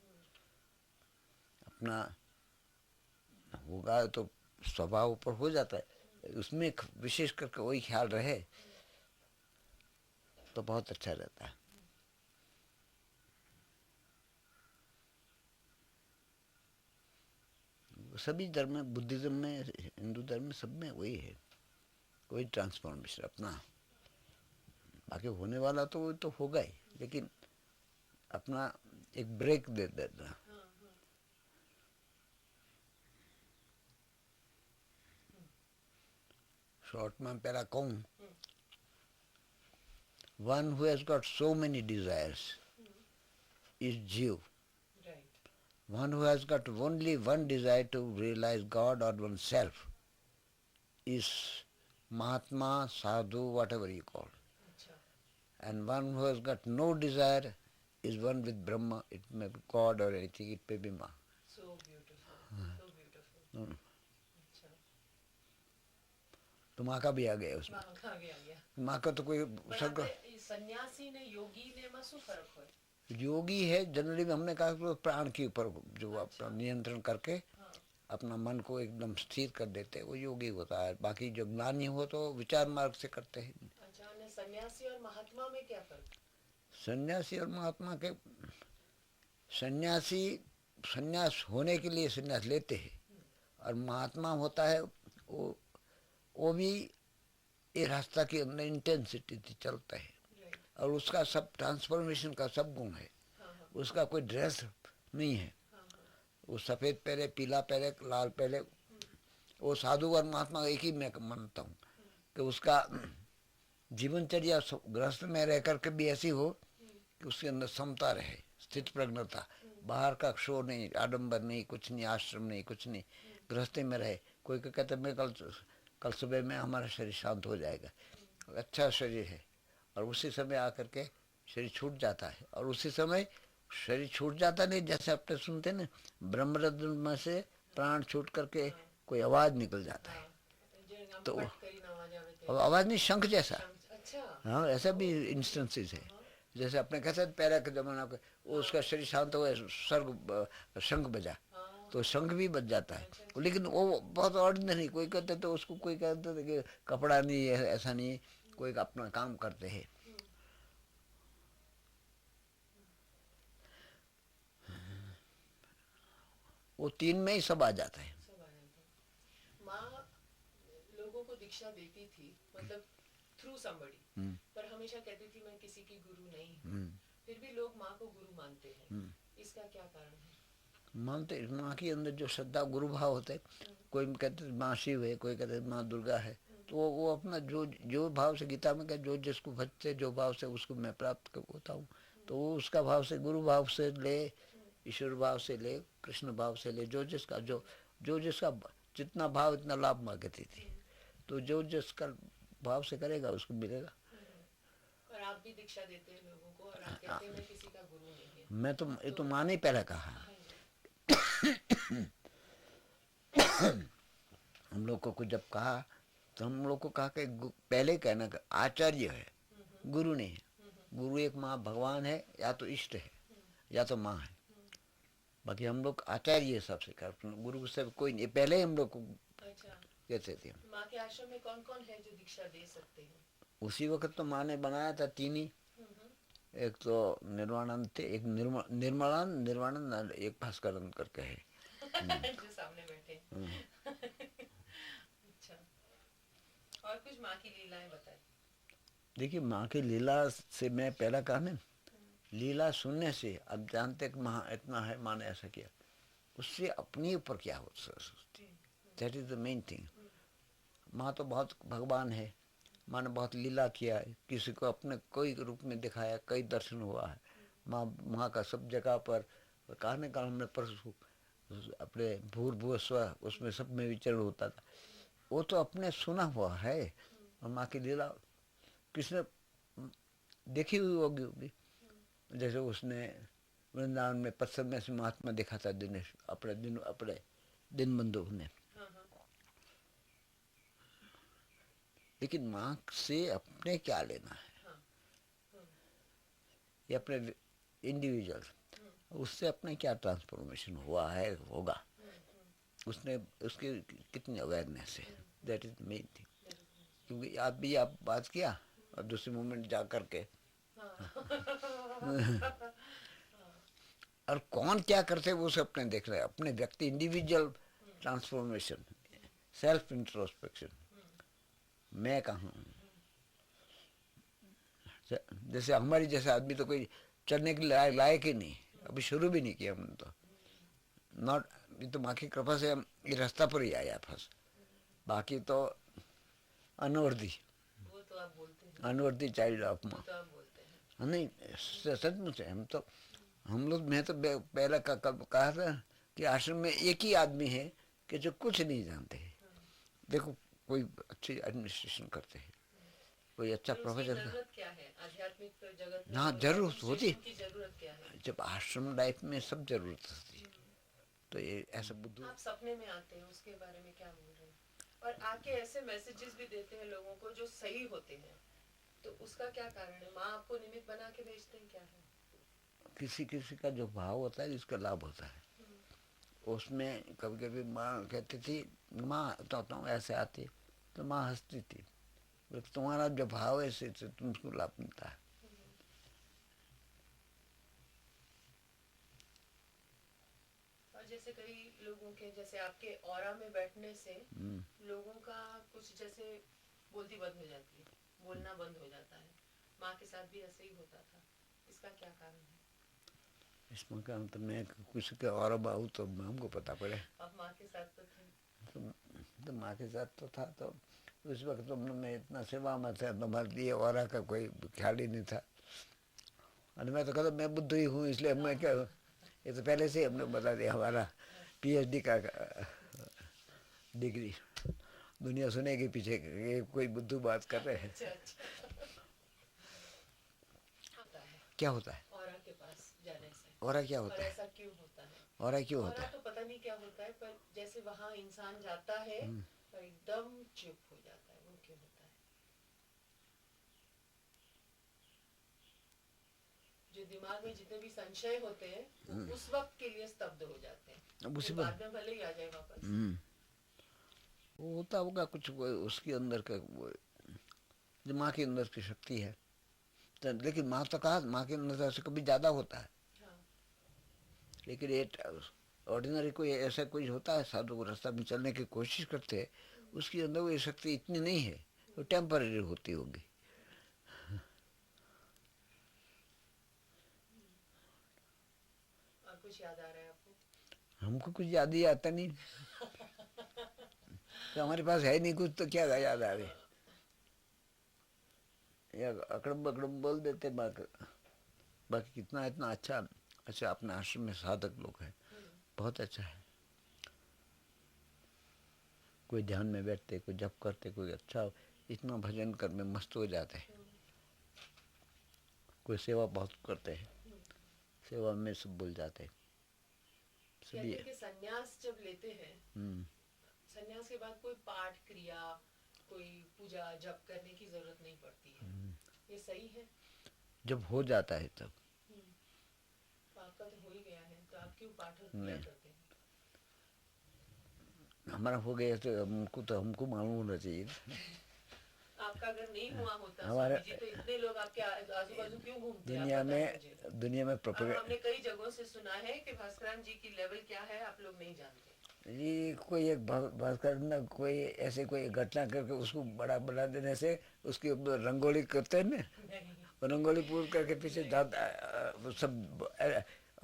अपना होगा तो स्वभाव ऊपर हो जाता है, उसमें विशेष करके वही ख्याल रहे तो बहुत अच्छा रहता है। सभी धर्म में, बुद्धिज्म में, हिंदू धर्म में, सब में वही है, कोई ट्रांसफॉर्मेशन अपना बाकी होने वाला तो वो तो होगा ही, लेकिन अपना एक ब्रेक दे देना। शॉर्ट में पहला कहूँ, one who has got so many desires is Jew. One who has got only one desire to realize God or oneself is Mahatma, Sadhu, whatever you call. And one who has got no desire is one with Brahma. It may be God or anything, it may be Ma. So beautiful, so beautiful. तो माँ का भी आ गया उसमें, माँ का तो कोई सबका सन्यासी ने योगी ने में શું ફરક હોય? योगी है जनरली हमने कहा कि प्राण के ऊपर जो अपना नियंत्रण करके अपना मन को एकदम स्थिर कर देते हैं वो योगी होता है। बाकी जो ज्ञानी हो तो विचार मार्ग से करते हैं। अच्छा, ने सन्यासी और महात्मा में क्या फर्क? सन्यासी और महात्मा के, सन्यासी सन्यास होने के लिए सन्यास लेते हैं और महात्मा होता है वो भी ये रास्ता के अंदर इंटेंसिटी चलता है और उसका सब ट्रांसफॉर्मेशन का सब गुण है। उसका कोई ड्रेस नहीं है, वो सफ़ेद पहले, पीला पहले, लाल पहले, वो साधु और महात्मा एक ही मैं मानता हूँ कि उसका जीवनचर्या गृहस्थ में रह करके भी ऐसी हो कि उसके अंदर समता रहे, स्थित प्रज्ञता, बाहर का शोर नहीं, आडंबर नहीं, कुछ नहीं, आश्रम नहीं, कुछ नहीं, गृहस्थी में रहे। कोई को कहते मैं कल सुबह में हमारा शरीर शांत हो जाएगा, अच्छा शरीर है, और उसी समय आकर के शरीर छूट जाता है और उसी समय शरीर छूट जाता नहीं, जैसे अपने सुनते ना ब्रह्मरंध्र में से प्राण छूट करके कोई आवाज निकल जाता है, तो अब आवाज नहीं, शंख जैसा। हाँ, ऐसा भी इंस्टेंसेस है। जैसे अपने कहते हैं पहले के जमाना के वो उसका शरीर शांत हुआ शंख बजा हाँ, तो शंख भी बज जाता है। अच्छा, लेकिन वो बहुत ऑर्डिनरी, कोई कहते तो उसको, कोई कहते थे कि कपड़ा नहीं है, ऐसा नहीं है, कोई अपना काम करते हैं। हम्म, वो तीन में ही सब आ जाता है। सब आ जाता है। माँ लोगों को दीक्षा देती थी, मतलब थ्रू समबडी, हम्म, पर हमेशा कहती थी मैं किसी की गुरु नहीं हूँ। हम्म, फिर भी लोग माँ को गुरु मानते हैं, हम्म। इसका क्या कारण है? मानते माँ के अंदर जो श्रद्धा गुरु भाव होते हैं, कोई कहते माँ शिव है, कोई कहते माँ दुर्गा है, तो वो अपना जो जो भाव से, गीता में कहते जो जिसको भजते जो भाव से उसको मैं प्राप्त होता हूँ, तो वो उसका भाव से, गुरु भाव से ले, ईश्वर भाव से ले, कृष्ण भाव से ले, जो जिसका जो जिसका जितना भाव इतना लाभ मांगती थी, तो जो जिसका भाव से करेगा उसको मिलेगा। और आप भी दीक्षा देते हैं लोगों को और आप कहते हैं मैं किसी का गुरु नहीं है। मैं तो ये तो माँ ने पहले कहा, हाँ जी, हम लोग को जब कहा तो हम लोग को कहा कि पहले कहना कि आचार्य है, गुरु नहीं है। गुरु एक माँ भगवान है, या तो इष्ट है, या तो माँ है। बाकी हम लोग आचार्य सबसे कर, गुरु से कोई नहीं। पहले हम लोग को अच्छा। कहते थे। माँ के आश्रम में कौन कौन है जो दीक्षा दे सकते हैं? उसी वक्त तो माँ ने बनाया था तीन ही, एक तो निर्वाणानंद थे, एक निर्मलानंद, निर्वाणानंद, एक भास्करानंद करके है। जो सामने बैठे हैं। अच्छा, और कुछ माँ की लीलाएं बताएं। देखिए माँ की लीला से मैं पहला कहा ना, लीला सुनने से अब जानते कि माँ इतना है, माँ ने ऐसा किया, उससे अपने ऊपर क्या हो सोचती, that is the main thing. माँ तो बहुत भगवान है, माँ ने बहुत लीला किया है, किसी को अपने कोई रूप में दिखाया, कई दर्शन हुआ है। माँ का सब जगह पर कहने का, हमने परसों अपने भूर्भुव स्व उसमें सब में विचरण होता था, वो तो अपने सुना हुआ है। और माँ की लीला किसने देखी हुई होगी, जैसे उसने वृंदावन में पत्थर में से महात्मा देखा था, दिनेश अपने दिन बंधु ने। लेकिन माँ से अपने क्या लेना है, ये अपने इंडिविजुअल, उससे अपने क्या ट्रांसफॉर्मेशन हुआ है, होगा, उसने उसकी कितनी अवेयरनेस है, दैट इज मेन थिंग। क्योंकि आप बात किया और दूसरे मोमेंट जा कर के और कौन क्या करते वो सब अपने देख रहे हैं, अपने व्यक्ति इंडिविजुअल ट्रांसफॉर्मेशन, सेल्फ इंट्रोस्पेक्शन, मैं कहाँ हूँ। जैसे हमारी जैसे आदमी तो कोई चलने के लायक ही नहीं, अभी शुरू भी नहीं किया हमने तो, नॉट, ये तो माँ की कृपा से हम ये रास्ता पर ही आया फंस, बाकी तो अनवर्दी, वो तो आप बोलते हैं, अनवर्दी चाइल्ड ऑफ माँ। तो आप बोलते हैं। नहीं सचमुच है, हम तो, हम लोग, मैं तो पहले कहा था कि आश्रम में एक ही आदमी है कि जो कुछ नहीं जानते हैं। देखो कोई अच्छी एडमिनिस्ट्रेशन करते हैं, कोई अच्छा प्रोफेसर, जरूरत क्या है आध्यात्मिक जगत में? हाँ जरूरत होती, की जरूरत क्या है? जब आश्रम लाइफ में सब जरूरत होती है, तो ये ऐसा बुद्धू। आप सपने में आते हैं, उसके बारे में क्या बोल रहे हैं? और आके ऐसे मैसेजेस भी देते हैं लोगों को जो सही होते हैं, तो उसका क्या कारण है? माँ आपको निमित्त बना के भेजते हैं, क्या है? किसी किसी का जो भाव होता है जिसका लाभ होता है, उसमें कभी कभी माँ कहती थी, माँ तो ऐसे आती, तो माँ हंसती थी, तुम्हारा जो भाव है इससे तुमको लाभ मिलता है। और जैसे कई लोगों के, जैसे आपके ऑरा में बैठने से लोगों का कुछ जैसे बोलती बंद हो जाती है, बोलना बंद हो जाता है। माँ के साथ भी ऐसे ही होता था, इसका क्या कारण है? इसमें क्या, तो मैं किसी के और बाहू तो हमको पता पड़े। अब माँ के साथ तो थे, तो माँ के साथ तो था, तो उस वक्त तो मैं इतना सेवा में था, तो हमारे लिए और का कोई ख्याल ही नहीं था। और मैं तो कहता मैं बुद्ध ही हूँ, इसलिए मैं क्या, ये तो पहले से हमने बता दिया, हमारा PhD का डिग्री, दुनिया सुनेगी पीछे ये कोई बुद्धू बात कर रहे हैं। क्या होता है ऑरा के पास जाने से? और क्या होता है, ऐसा क्यों होता है? और क्यों होता है? तो पता नहीं क्या होता है, पर जैसे वहाँ इंसान जाता है तो एकदम चुप हो जाता है, वो क्यों होता है? दिमाग में जितने भी संशय होते हैं वो उस वक्त के लिए स्तब्ध हो जाते हैं, अब उसी फिर बाद में भले ही आ जाए वापस। वो होता होगा कुछ उसके अंदर का जो माँ के अंदर की शक्ति है। तो लेकिन माँ तो कहा माँ के अंदर से कभी ज़्यादा होता है। हाँ। लेकिन ये ऑर्डिनरी कोई ऐसा कोई होता है साधु को रास्ता में चलने की कोशिश करते हैं, उसके अंदर वो ये शक्ति इतनी नहीं है, वो टेम्पररी होती होगी। और कुछ याद आ रहा है आपको? हमको कुछ याद ही आता नहीं। तो हमारे पास है नहीं कुछ तो क्या याद आ रही, या अकड़म बकड़म बोल देते। बाकी कितना इतना अच्छा अच्छा अपने आश्रम में साधक लोग हैं, बहुत अच्छा है। कोई ध्यान में बैठते, कोई जप करते, कोई अच्छा इतना भजन कर में मस्त हो जाते हैं। कोई सेवा बहुत करते हैं, सेवा में सब भूल जाते हैं सभी। कहते हैं कि संन्यास जब लेते हैं, संन्यास के बाद कोई पाठ क्रिया, कोई पूजा जप करने की जरूरत नहीं पड़ती है। ये सही है? जब हो जाता है तब। तो आपका तो हो ही गया है, तो आप क्यों पाठ और क्रिया करते हैं? हमारा हो गया तो हमको मालूम होना चाहिए। आपका अगर नहीं हुआ होता हमारे स्वामी जी, तो इतने लोग आपके आजू बाजू क्यों घूमते हैं? दुनिया में हमने कई जगहों से सुना है कि भास्कराम जी की लेवल क्या है आप लोग नहीं जानते। ये कोई एक भास्कर ना कोई ऐसे कोई घटना करके उसको बड़ा बना देने से उसकी रंगोली करते हैं ना, रंगोली पूरी करके पीछे ज्यादा सब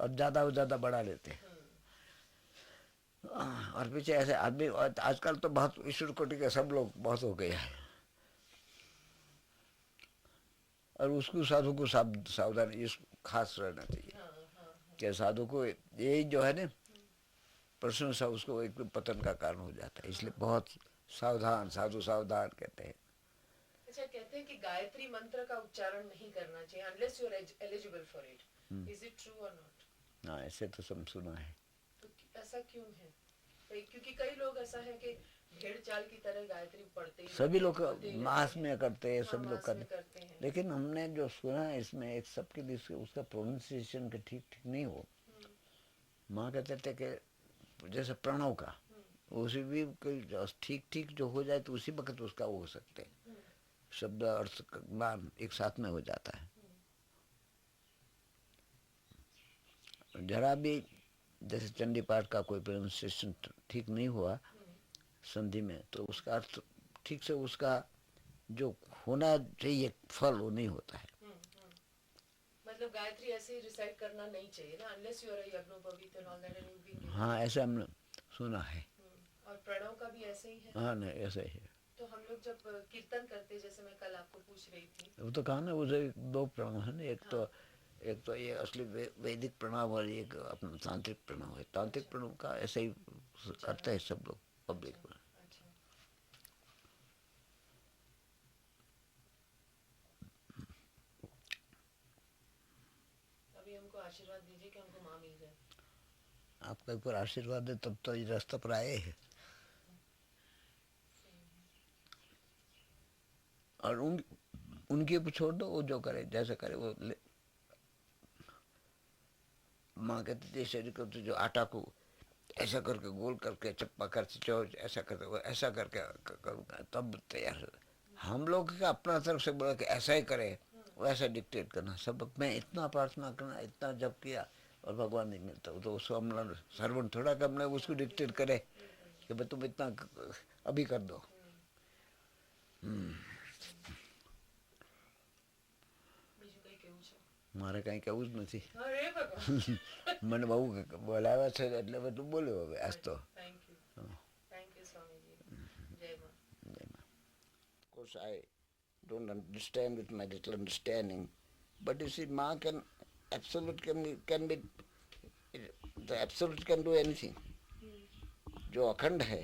और ज्यादा बढ़ा लेते हैं। और पीछे ऐसे आदमी आजकल तो बहुत ईश्वर कोटि के सब लोग बहुत हो गए हैं। और उसको साधु को सावधान खास रहना चाहिए कि साधु को यही जो है ना प्रशंसा उसको एक पतन का कारण हो जाता है, इसलिए बहुत सावधान, साधु सावधान कहते हैं। अच्छा, कहते हैं कि गायत्री मंत्र का उच्चारण नहीं करना चाहिए unless you are eligible for it. Is it true or not? हाँ, ऐसे तो सब सुना है। तो ऐसा क्यों है? क्योंकि कई लोग ऐसा है कि भेड़ चाल की तरह गायत्री पढ़ते हैं, सभी लोग मास में करते हैं, सब लोग करते हैं। लेकिन हमने जो सुना है इसमें एक सबके लिए उसका प्रोनाउंसिएशन के ठीक नहीं हो। माँ कहते थे कि जैसे प्रणव का उसी भी कोई ठीक जो हो जाए तो उसी वक्त उसका वो हो सकते हैं, शब्द अर्थ मान एक साथ में हो जाता है। जरा भी जैसे चंडी पाठ का कोई प्रोनाउंसिएशन ठीक नहीं हुआ संधि में, तो उसका अर्थ ठीक से उसका जो होना चाहिए फल वो नहीं होता है। मतलब गायत्री ऐसे ही रिसाइट करना नहीं चाहिए ना, unless you are a यज्ञोपवीत and all that and you've been. हाँ, ऐसा हमने सुना है। और प्रणव का भी ऐसे ही है। हाँ, नहीं ऐसा ही है। तो हम लोग जब कीर्तन करते, जैसे मैं कल आपको पूछ रही थी, वो तो कहा ना उसे दो प्रणव है ना, एक तो ये असली वैदिक प्रणव और एक अपना तांत्रिक प्रणव है। तांत्रिक प्रणव का ऐसे ही करते हैं सब लोग पब्लिक में। अभी हमको आशीर्वाद दीजिए कि हमको माँ मिल जाए। आपका ऊपर आशीर्वाद है तब तो ये रास्ता पर आए हैं। और उनके ऊपर छोड़ दो, वो जो करे जैसे करे वो माँ कहती थी शरीर को तो जो आटा को ऐसा करके गोल करके चप्पा करके चौच ऐसा करके वो ऐसा करके करूँगा तब तैयार हो। हम लोग का अपना तरफ से बोला कि ऐसा ही करे, वैसा डिक्टेट करना। सब मैं इतना प्रार्थना करना, इतना जप किया और भगवान नहीं मिलता, तो उसको हम सर्वण थोड़ा कि हमने उसको डिक्टेट करे कि भाई तुम इतना अभी कर दो। મારે કઈ કહેવું જ નથી. મને બહુ બોલાવ્યા છે એટલે બધું બોલ્યો હવે આજ તો. Of course I don't understand with my little understanding, but you see Ma can be the absolute can do anything. जो अखंड है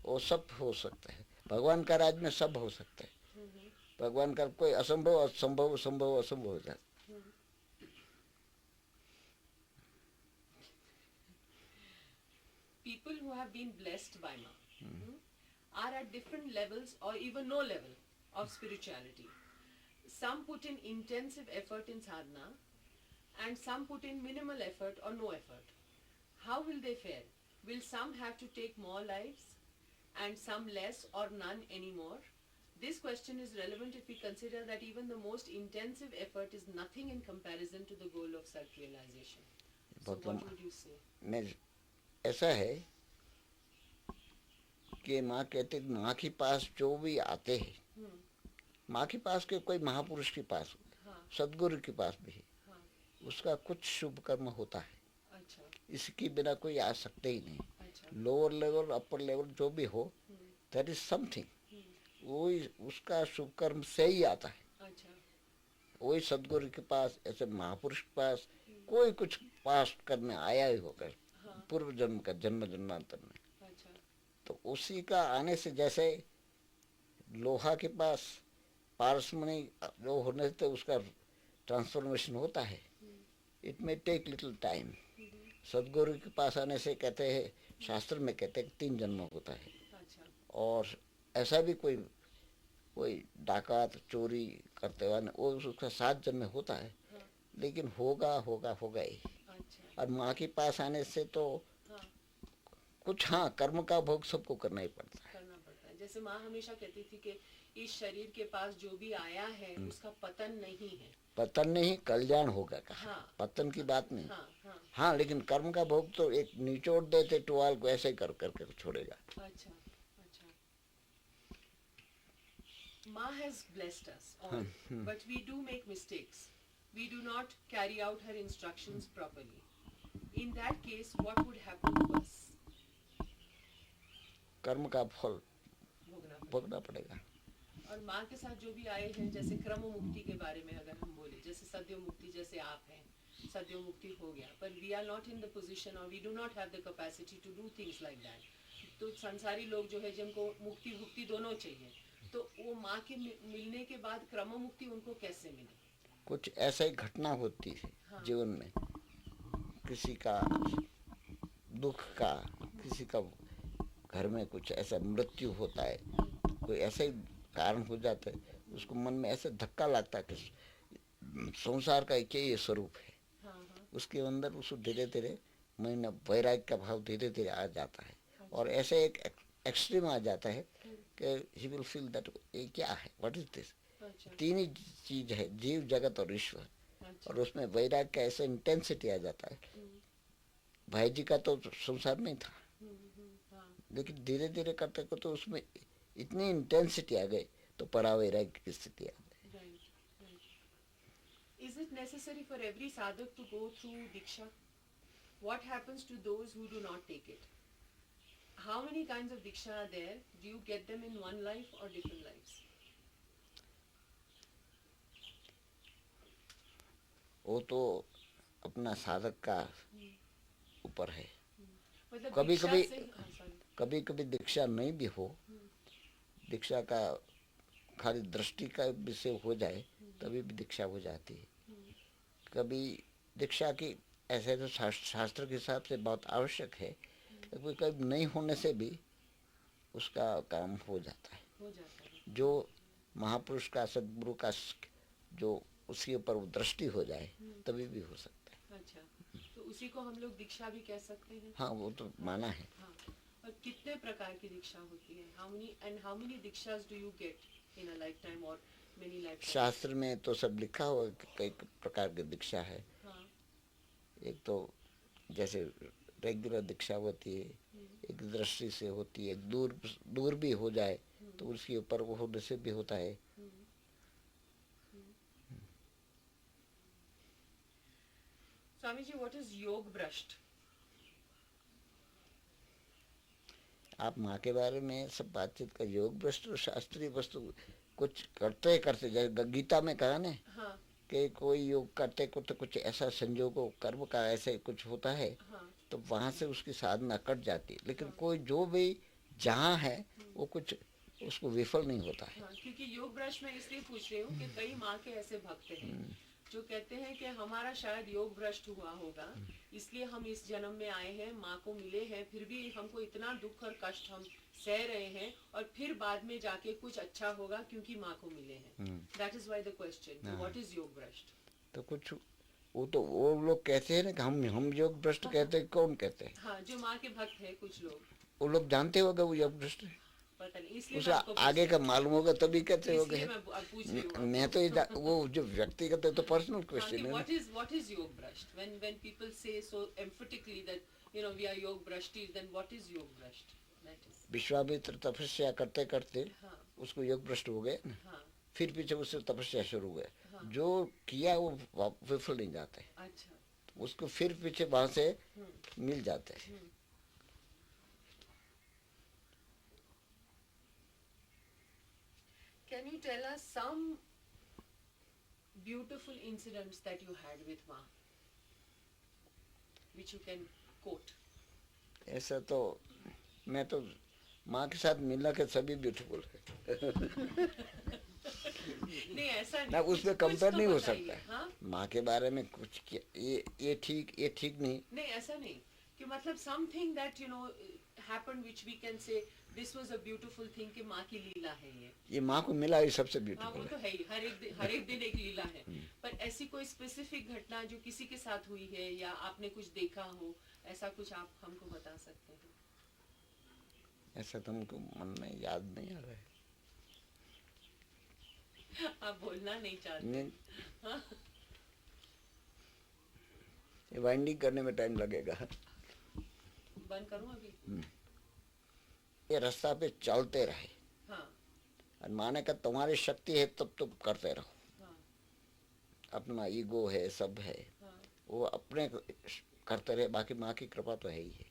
वो सब हो सकता है। भगवान का राज में सब हो सकता है। भगवान का कोई असंभव असंभव संभव असंभव हो जाता है। People who have been blessed by Ma are at different levels or even no level of spirituality. Some put in intensive effort in sadhana and some put in minimal effort or no effort. How will they fare? Will some have to take more lives and some less or none anymore? This question is relevant if we consider that even the most intensive effort is nothing in comparison to the goal of self-realization. So what would you say? मैं ऐसा है कि माँ कहते माँ के पास जो भी आते हैं, माँ के पास के कोई महापुरुष के पास, सदगुरु के पास भी, उसका कुछ शुभ कर्म होता है। अच्छा, इसके बिना कोई आ सकते ही नहीं। अच्छा, लोअर लेवल अपर लेवल जो भी हो, दैट इज समथिंग, वही उसका शुभ कर्म से ही आता है। अच्छा, वही सदगुरु के पास, ऐसे महापुरुष के पास कोई कुछ पास करने आया ही होगा पूर्व जन्म का, जन्म जन्मांतर में। अच्छा, तो उसी का आने से, जैसे लोहा के पास पारसमणि जो होने से उसका ट्रांसफॉर्मेशन होता है, it may take little time. Sadhguru के पास आने से कहते हैं, शास्त्र में कहते हैं 3 जन्म होता है। अच्छा, और ऐसा भी कोई डाकात चोरी करते हुआ वो उसका 7 जन्म होता है, लेकिन होगा ही। अच्छा, और माँ के पास आने से तो हाँ, कुछ, हाँ, कर्म का भोग सबको करना ही पड़ता है। करना पड़ता है। जैसे माँ हमेशा कहती थी कि इस शरीर के पास जो भी आया है उसका पतन नहीं है। पतन नहीं, कल्याण होगा कहा। हाँ, पतन की बात नहीं। हाँ, हाँ, हाँ, लेकिन कर्म का भोग तो एक निचोड़ देते टुवाल को, ऐसे ही कर करके छोड़ेगा। अच्छा, अच्छा। Ma has blessed us all, but we do make mistakes. We do not carry out her instructions properly. In that case, what would happen to us? कर्म का फल भोगना पड़ेगा। भोगना पड़ेगा। और माँ के साथ जो भी आए हैं, जैसे क्रम मुक्ति के बारे में अगर हम बोले, जैसे सद्यो मुक्ति, जैसे आप हैं, सद्यो मुक्ति हो गया, पर we are not in the position और we do not have the capacity to do things like that. तो संसारी लोग जो है, जिनको मुक्ति भुक्ति दोनों चाहिए, तो वो माँ के मिलने के बाद क्रम मुक्ति उनको कैसे मिले? कुछ ऐसा ही घटना होती है, हाँ, जीवन में, किसी का दुख का, किसी का घर में कुछ ऐसा मृत्यु होता है, कोई ऐसा ही कारण हो जाता है, उसको मन में ऐसे धक्का लगता है कि संसार का क्या ये स्वरूप है। हाँ, हाँ। उसके अंदर उसको धीरे धीरे मन वैराग्य का भाव धीरे धीरे आ जाता है। अच्छा। और ऐसे एक एक्सट्रीम आ जाता है कि ही विल फील दैट ये क्या है, व्हाट इज दिस। अच्छा। 3 ही चीज है, जीव, जगत और ईश्वर। अच्छा। और उसमें वैराग्य का ऐसा इंटेंसिटी आ जाता है। भाई जी का तो संसार में था, लेकिन धीरे धीरे करते करते तो उसमें इतनी इंटेंसिटी आ गई तो परावैराग्य की स्थिति आ गई। Is it necessary for every sadhak to go through diksha? What happens to those who do not take it? How many kinds of diksha are there? Do you get them in one life or different lives? वो तो अपना साधक का ऊपर है। मतलब कभी कभी दीक्षा नहीं भी हो, दीक्षा का खाली दृष्टि का विषय हो जाए तभी भी दीक्षा हो जाती है। कभी दीक्षा की ऐसे तो शास्त्र के हिसाब से बहुत आवश्यक है, लेकिन कभी नहीं होने से भी उसका काम हो जाता है। जो महापुरुष का, सद्गुरु का जो उसके ऊपर वो दृष्टि हो जाए तभी भी हो सकता है। अच्छा, तो उसी को हम लोग दीक्षा भी कह सकते हैं। हाँ, वो तो माना है। हाँ। और कितने प्रकार की दीक्षा होती है? How many दीक्षास do you get in a lifetime or many lifetimes? शास्त्र में तो सब लिखा हुआ है, कई प्रकार की दीक्षा है। हाँ। एक तो जैसे रेगुलर दीक्षा होती है, एक दृष्टि से होती है, दूर भी हो जाए तो उसके ऊपर वो होने से भी होता है। स्वामी जी, what is योग भ्रष्ट? आप माँ के बारे में सब बातचीत का, योग भ्रष्ट और शास्त्रीय वस्तु कुछ करते जैसे गीता में कहा ना, हाँ, कि कोई योग करते करते कुछ ऐसा संजोग कर्म का ऐसे कुछ होता है, हाँ, तो वहाँ से उसकी साधना कट जाती है। लेकिन हाँ, कोई जो भी जहाँ है वो कुछ उसको विफल नहीं होता है। हाँ, क्योंकि योग भ्रष्ट में इसलिए पूछ रही हूँ कि कई माँ के ऐसे भक्त हैं जो कहते हैं कि हमारा शायद योग भ्रष्ट हुआ होगा, इसलिए हम इस जन्म में आए हैं, माँ को मिले हैं, फिर भी हमको इतना दुख और कष्ट हम सह रहे हैं, और फिर बाद में जाके कुछ अच्छा होगा क्योंकि माँ को मिले हैं। That is why the question, what is योग भ्रष्ट? तो कुछ वो लोग कहते हैं ना कि हम योग भ्रष्ट कहते हैं, कौन कहते हैं? हाँ, जो माँ के भक्त है कुछ लोग, वो लोग जानते होंगे वो योग भ्रष्ट है, पता नहीं, इसलिए मैं उसे आपको आगे पूछ का रही मालूम होगा तभी कहते हूँ, होंगे। इसलिए मैं अब पूछ रही हूँ मैं आपको। तो वो जो व्यक्तिगत है तो पर्सनल हाँ, क्वेश्चन कि है ना। what is योग भ्रष्ट? When people say so emphatically that we are योग भ्रष्टी, then what is योग भ्रष्ट? That is, विश्वामित्र तपस्या करते करते हाँ उसको योग भ्रष्ट हो गए ना, हाँ फिर पीछे उससे तपस्या शुरू हुए, हाँ, जो किया वो विफल नहीं जाते, अच्छा, उसको फिर पीछे वहां से हम्म मिल जाते हैं। हम्म। Can you tell us some beautiful incidents that you had with Ma, which you can quote? ऐसा तो मैं तो माँ के साथ मिलना के सभी ब्यूटीफुल है। नहीं, ऐसा नहीं, ना उसमें कुछ कंपेयर तो नहीं हो बताइए, सकता है। हाँ? माँ के बारे में कुछ ये ठीक नहीं। नहीं, ऐसा नहीं कि मतलब something that happened which we can say this was a beautiful thing कि माँ की लीला है ये माँ को मिला ये सबसे हाँ, वो ब्यूटीफुल तो है। है ही, हर एक दिन एक लीला है, पर ऐसी कोई स्पेसिफिक घटना जो किसी के साथ हुई है या आपने कुछ देखा हो, ऐसा कुछ आप हमको बता सकते हैं? ऐसा तो हमको मन में याद नहीं आ रहा है। आप बोलना नहीं चाहते? नहीं, हाँ? ये वाइंडिंग करने में टाइम लगेगा। बंद करूं अभी? ये रास्ता पे चलते रहे, हाँ और माने का तुम्हारी शक्ति है तब तुम करते रहो। हाँ अपना ईगो है सब है, हाँ, वो अपने करते रहे, बाकी माँ की कृपा तो है ही है।